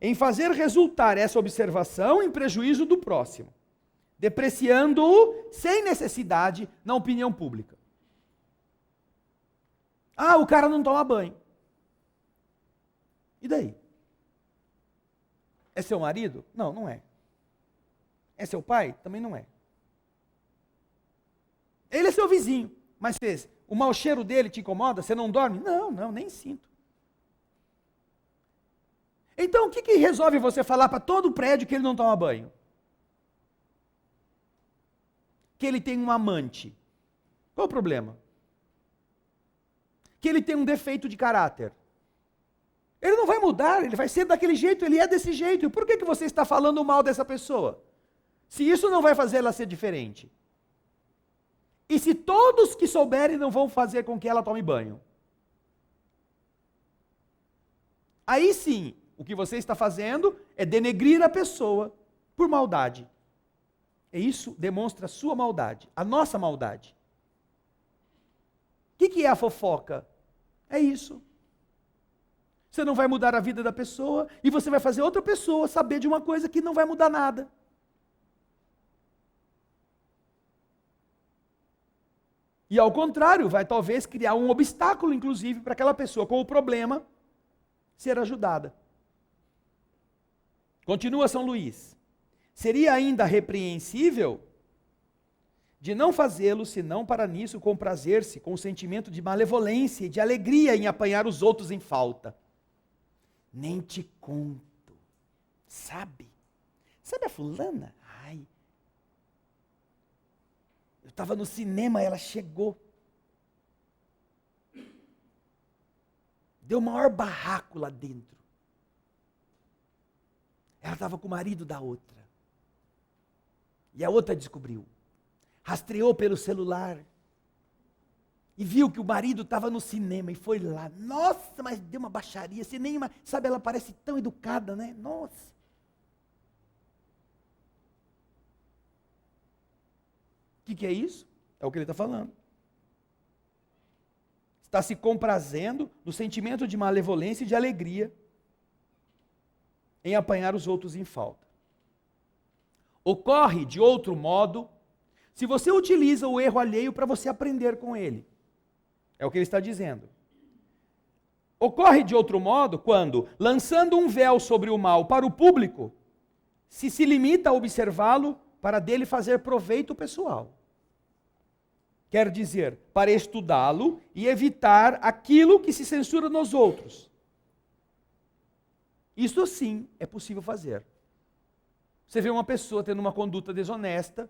em fazer resultar essa observação em prejuízo do próximo, depreciando-o sem necessidade na opinião pública. Ah, o cara não toma banho. E daí? É seu marido? Não, não é. É seu pai? Também não é. Ele é seu vizinho, mas o mau cheiro dele te incomoda? Você não dorme? Não, nem sinto. Então, o que resolve você falar para todo o prédio que ele não toma banho? Que ele tem um amante. Qual o problema? Que ele tem um defeito de caráter. Ele não vai mudar, ele vai ser daquele jeito, ele é desse jeito. E por que você está falando mal dessa pessoa? Se isso não vai fazer ela ser diferente. E se todos que souberem não vão fazer com que ela tome banho? Aí sim, o que você está fazendo é denegrir a pessoa por maldade. E isso demonstra a sua maldade, a nossa maldade. O que é a fofoca? É isso. Você não vai mudar a vida da pessoa e você vai fazer outra pessoa saber de uma coisa que não vai mudar nada. E ao contrário, vai talvez criar um obstáculo, inclusive, para aquela pessoa com o problema ser ajudada. Continua São Luís. Seria ainda repreensível de não fazê-lo, senão para nisso comprazer-se com o sentimento de malevolência e de alegria em apanhar os outros em falta. Nem te conto. Sabe a fulana? Ai, eu estava no cinema, ela chegou. Deu o maior barraco lá dentro. Ela estava com o marido da outra. E a outra descobriu. Rastreou pelo celular. E viu que o marido estava no cinema e foi lá. Nossa, mas deu uma baixaria. Sem nenhuma, sabe, ela parece tão educada, né? Nossa. O que é isso? É o que ele está falando. está se comprazendo no sentimento de malevolência e de alegria em apanhar os outros em falta. Ocorre de outro modo se você utiliza o erro alheio para você aprender com ele. É o que ele está dizendo. Ocorre de outro modo quando, lançando um véu sobre o mal para o público, se limita a observá-lo para dele fazer proveito pessoal. Quer dizer, para estudá-lo e evitar aquilo que se censura nos outros. Isso sim é possível fazer. Você vê uma pessoa tendo uma conduta desonesta,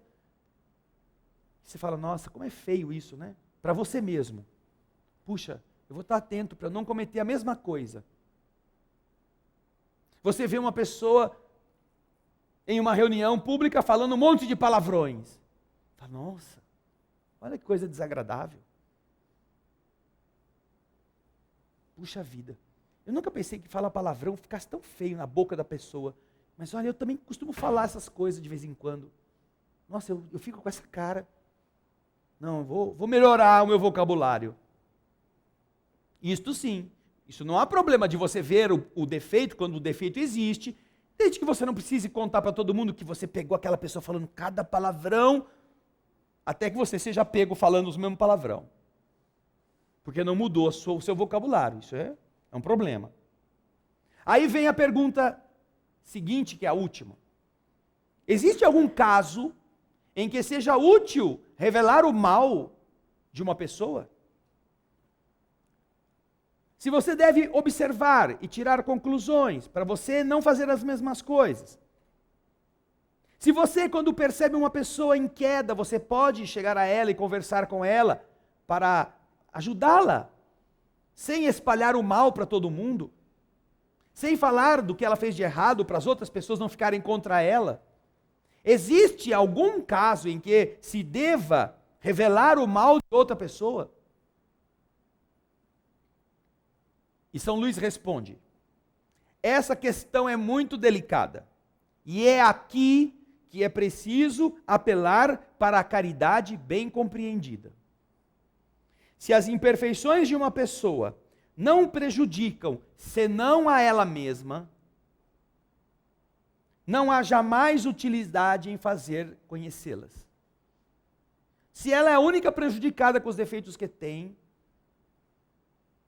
você fala, nossa, como é feio isso, né? Para você mesmo. Puxa, eu vou estar atento para não cometer a mesma coisa. Você vê uma pessoa em uma reunião pública falando um monte de palavrões. Fala, nossa, olha que coisa desagradável. Puxa vida, eu nunca pensei que falar palavrão ficasse tão feio na boca da pessoa. Mas olha, eu também costumo falar essas coisas de vez em quando. Nossa, eu fico com essa cara. Não, eu vou melhorar o meu vocabulário. Isto sim, isso não há problema de você ver o defeito, quando o defeito existe, desde que você não precise contar para todo mundo que você pegou aquela pessoa falando cada palavrão, até que você seja pego falando os mesmos palavrão. Porque não mudou o seu vocabulário, isso é um problema. Aí vem a pergunta seguinte, que é a última. Existe algum caso em que seja útil revelar o mal de uma pessoa? Se você deve observar e tirar conclusões para você não fazer as mesmas coisas. Se você, quando percebe uma pessoa em queda, você pode chegar a ela e conversar com ela para ajudá-la, sem espalhar o mal para todo mundo, sem falar do que ela fez de errado para as outras pessoas não ficarem contra ela. Existe algum caso em que se deva revelar o mal de outra pessoa? E São Luís responde: essa questão é muito delicada, e é aqui que é preciso apelar para a caridade bem compreendida. Se as imperfeições de uma pessoa não prejudicam senão a ela mesma, não há jamais utilidade em fazer conhecê-las. Se ela é a única prejudicada com os defeitos que tem,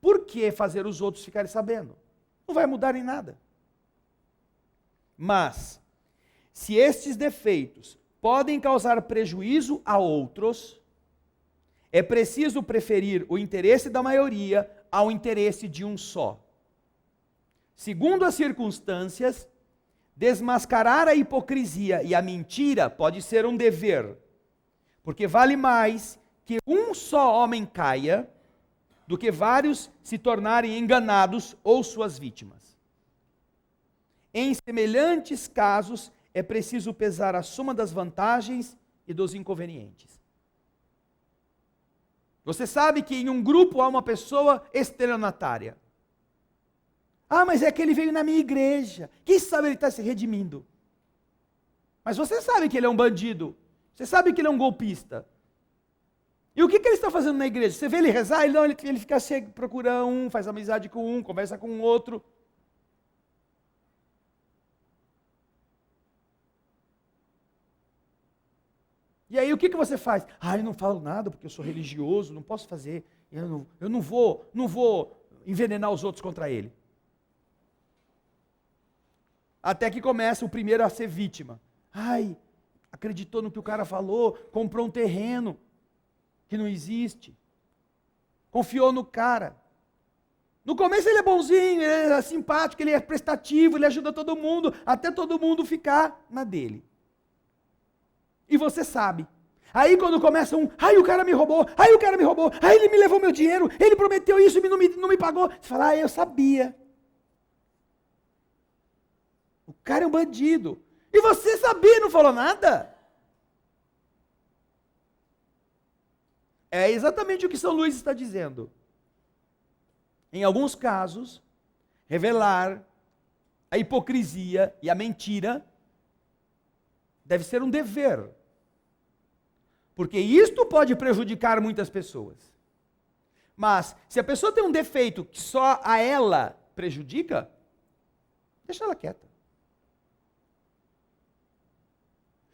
por que fazer os outros ficarem sabendo? Não vai mudar em nada. Mas, se estes defeitos podem causar prejuízo a outros, é preciso preferir o interesse da maioria ao interesse de um só. Segundo as circunstâncias, desmascarar a hipocrisia e a mentira pode ser um dever, porque vale mais que um só homem caia do que vários se tornarem enganados ou suas vítimas. Em semelhantes casos, é preciso pesar a soma das vantagens e dos inconvenientes. Você sabe que em um grupo há uma pessoa estelionatária. Ah, mas é que ele veio na minha igreja. Quem sabe ele está se redimindo? Mas você sabe que ele é um bandido. Você sabe que ele é um golpista. E o que ele está fazendo na igreja? Você vê ele rezar? Ele fica cego, procura um, faz amizade com um, conversa com o outro. E aí o que você faz? Ah, eu não falo nada porque eu sou religioso, não posso fazer. Eu não vou envenenar os outros contra ele. Até que começa o primeiro a ser vítima. Ai, acreditou no que o cara falou, comprou um terreno que não existe. Confiou no cara. No começo ele é bonzinho, ele é simpático, ele é prestativo, ele ajuda todo mundo, até todo mundo ficar na dele. E você sabe. Aí quando começa ai o cara me roubou, ai ele me levou meu dinheiro, ele prometeu isso e não me pagou. Você fala, eu sabia. O cara é um bandido. E você sabia e não falou nada? É exatamente o que São Luís está dizendo. Em alguns casos, revelar a hipocrisia e a mentira deve ser um dever. Porque isto pode prejudicar muitas pessoas. Mas, se a pessoa tem um defeito que só a ela prejudica, deixa ela quieta.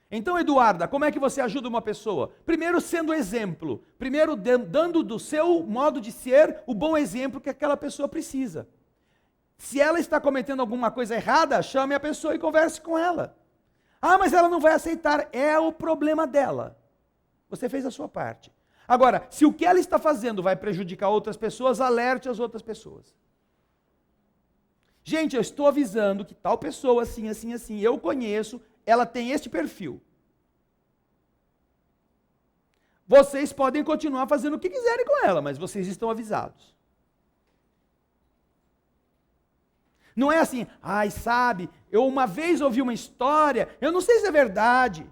Então, Eduarda, como é que você ajuda uma pessoa? Primeiro, sendo exemplo. Primeiro, dando do seu modo de ser o bom exemplo que aquela pessoa precisa. Se ela está cometendo alguma coisa errada, chame a pessoa e converse com ela. Ah, mas ela não vai aceitar. É o problema dela. Você fez a sua parte. Agora, se o que ela está fazendo vai prejudicar outras pessoas, alerte as outras pessoas. Gente, eu estou avisando que tal pessoa, assim, assim, assim, eu conheço, ela tem este perfil. Vocês podem continuar fazendo o que quiserem com ela, mas vocês estão avisados. Não é assim, ai, sabe, eu uma vez ouvi uma história, eu não sei se é verdade.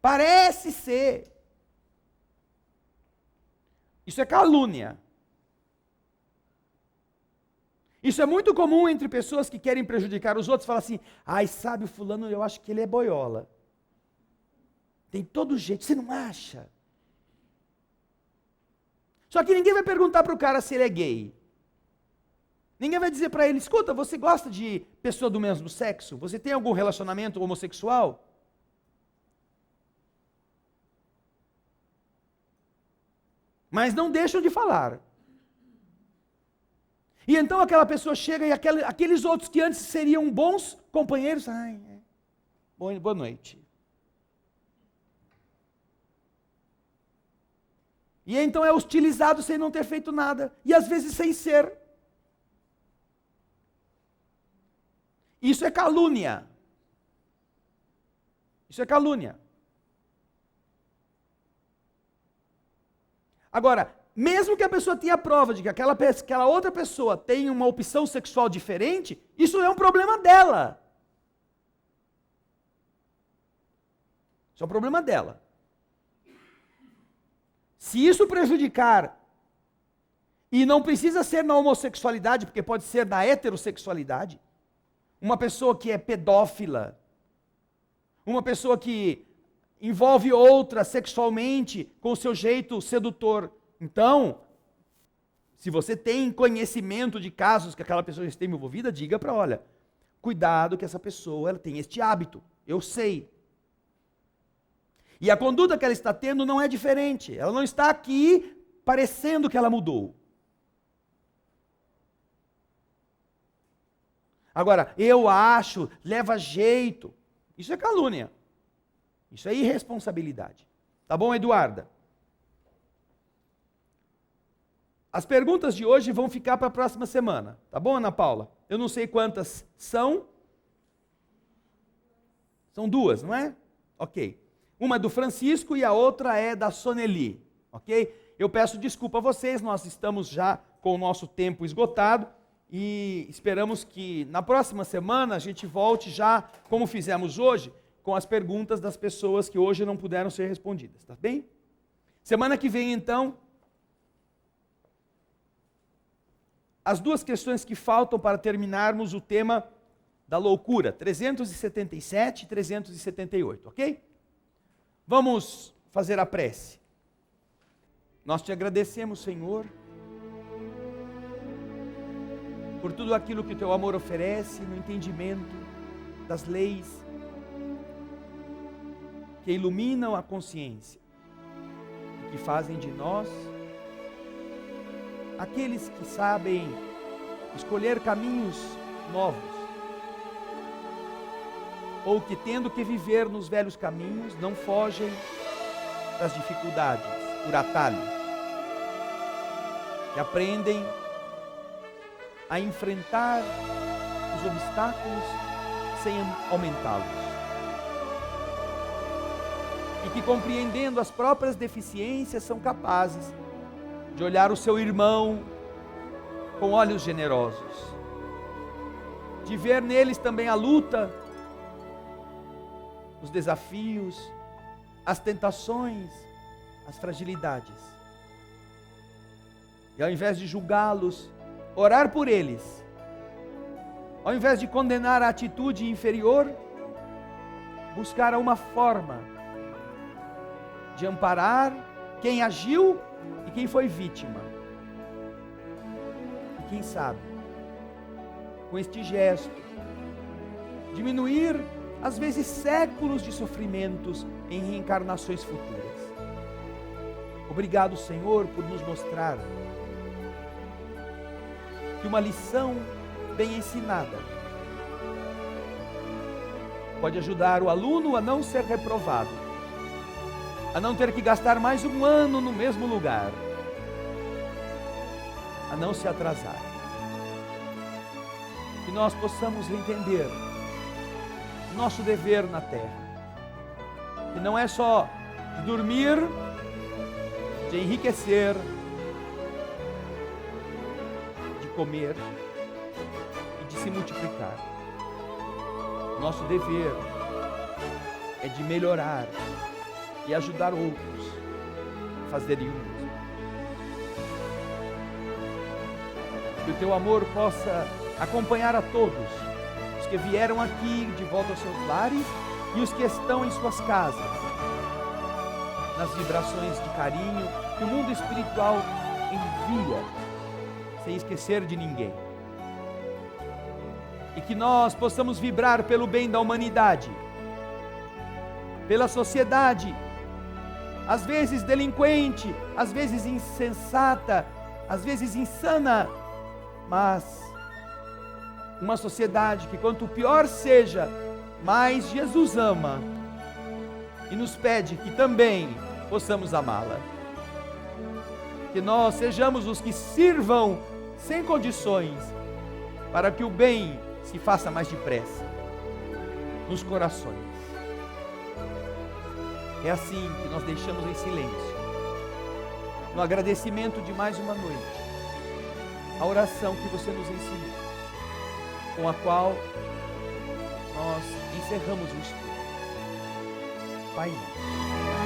Parece ser. Isso é calúnia. Isso é muito comum entre pessoas que querem prejudicar os outros, falar assim, ai, sabe, o fulano, eu acho que ele é boiola. Tem todo jeito, você não acha? Só que ninguém vai perguntar para o cara se ele é gay. Ninguém vai dizer para ele, escuta, você gosta de pessoa do mesmo sexo? Você tem algum relacionamento homossexual? Mas não deixam de falar. E então aquela pessoa chega e aqueles outros que antes seriam bons companheiros, ai, boa noite. E então é hostilizado sem não ter feito nada, e às vezes sem ser. Isso é calúnia. Isso é calúnia. Agora, mesmo que a pessoa tenha prova de que aquela outra pessoa tem uma opção sexual diferente, isso é um problema dela. Isso é um problema dela. Se isso prejudicar, e não precisa ser na homossexualidade, porque pode ser na heterossexualidade, uma pessoa que é pedófila, uma pessoa que envolve outra sexualmente com o seu jeito sedutor. Então, se você tem conhecimento de casos que aquela pessoa esteja envolvida, diga para, olha, cuidado que essa pessoa ela tem este hábito, eu sei. E a conduta que ela está tendo não é diferente, ela não está aqui parecendo que ela mudou. Agora, eu acho, leva jeito, isso é calúnia. Isso é irresponsabilidade. Tá bom, Eduarda? As perguntas de hoje vão ficar para a próxima semana. Tá bom, Ana Paula? Eu não sei quantas são. São duas, não é? Ok. Uma é do Francisco e a outra é da Soneli. Ok? Eu peço desculpa a vocês, nós estamos já com o nosso tempo esgotado e esperamos que na próxima semana a gente volte já, como fizemos hoje, com as perguntas das pessoas que hoje não puderam ser respondidas, tá bem? Semana que vem, então, as duas questões que faltam para terminarmos o tema da loucura, 377 e 378, ok? Vamos fazer a prece. Nós te agradecemos, Senhor, por tudo aquilo que o teu amor oferece no entendimento das leis, que iluminam a consciência e que fazem de nós aqueles que sabem escolher caminhos novos, ou que tendo que viver nos velhos caminhos, não fogem das dificuldades por atalhos, que aprendem a enfrentar os obstáculos sem aumentá-los. E que, compreendendo as próprias deficiências, são capazes de olhar o seu irmão com olhos generosos, de ver neles também a luta, os desafios, as tentações, as fragilidades. E ao invés de julgá-los, orar por eles. Ao invés de condenar a atitude inferior, buscar uma forma de amparar quem agiu e quem foi vítima, quem sabe, com este gesto, diminuir, às vezes, séculos de sofrimentos em reencarnações futuras. Obrigado, Senhor, por nos mostrar que uma lição bem ensinada pode ajudar o aluno a não ser reprovado, a não ter que gastar mais um ano no mesmo lugar, a não se atrasar. Que nós possamos entender nosso dever na terra, que não é só de dormir, de enriquecer, de comer e de se multiplicar. Nosso dever é de melhorar e ajudar outros a fazerem o mesmo. Que o teu amor possa acompanhar a todos, os que vieram aqui de volta aos seus lares e os que estão em suas casas, nas vibrações de carinho que o mundo espiritual envia, sem esquecer de ninguém. E que nós possamos vibrar pelo bem da humanidade, pela sociedade, às vezes delinquente, às vezes insensata, às vezes insana, mas uma sociedade que, quanto pior seja, mais Jesus ama e nos pede que também possamos amá-la. Que nós sejamos os que sirvam sem condições, para que o bem se faça mais depressa nos corações. É assim que nós deixamos em silêncio, no agradecimento de mais uma noite, a oração que você nos ensinou, com a qual nós encerramos o estudo. Pai nosso.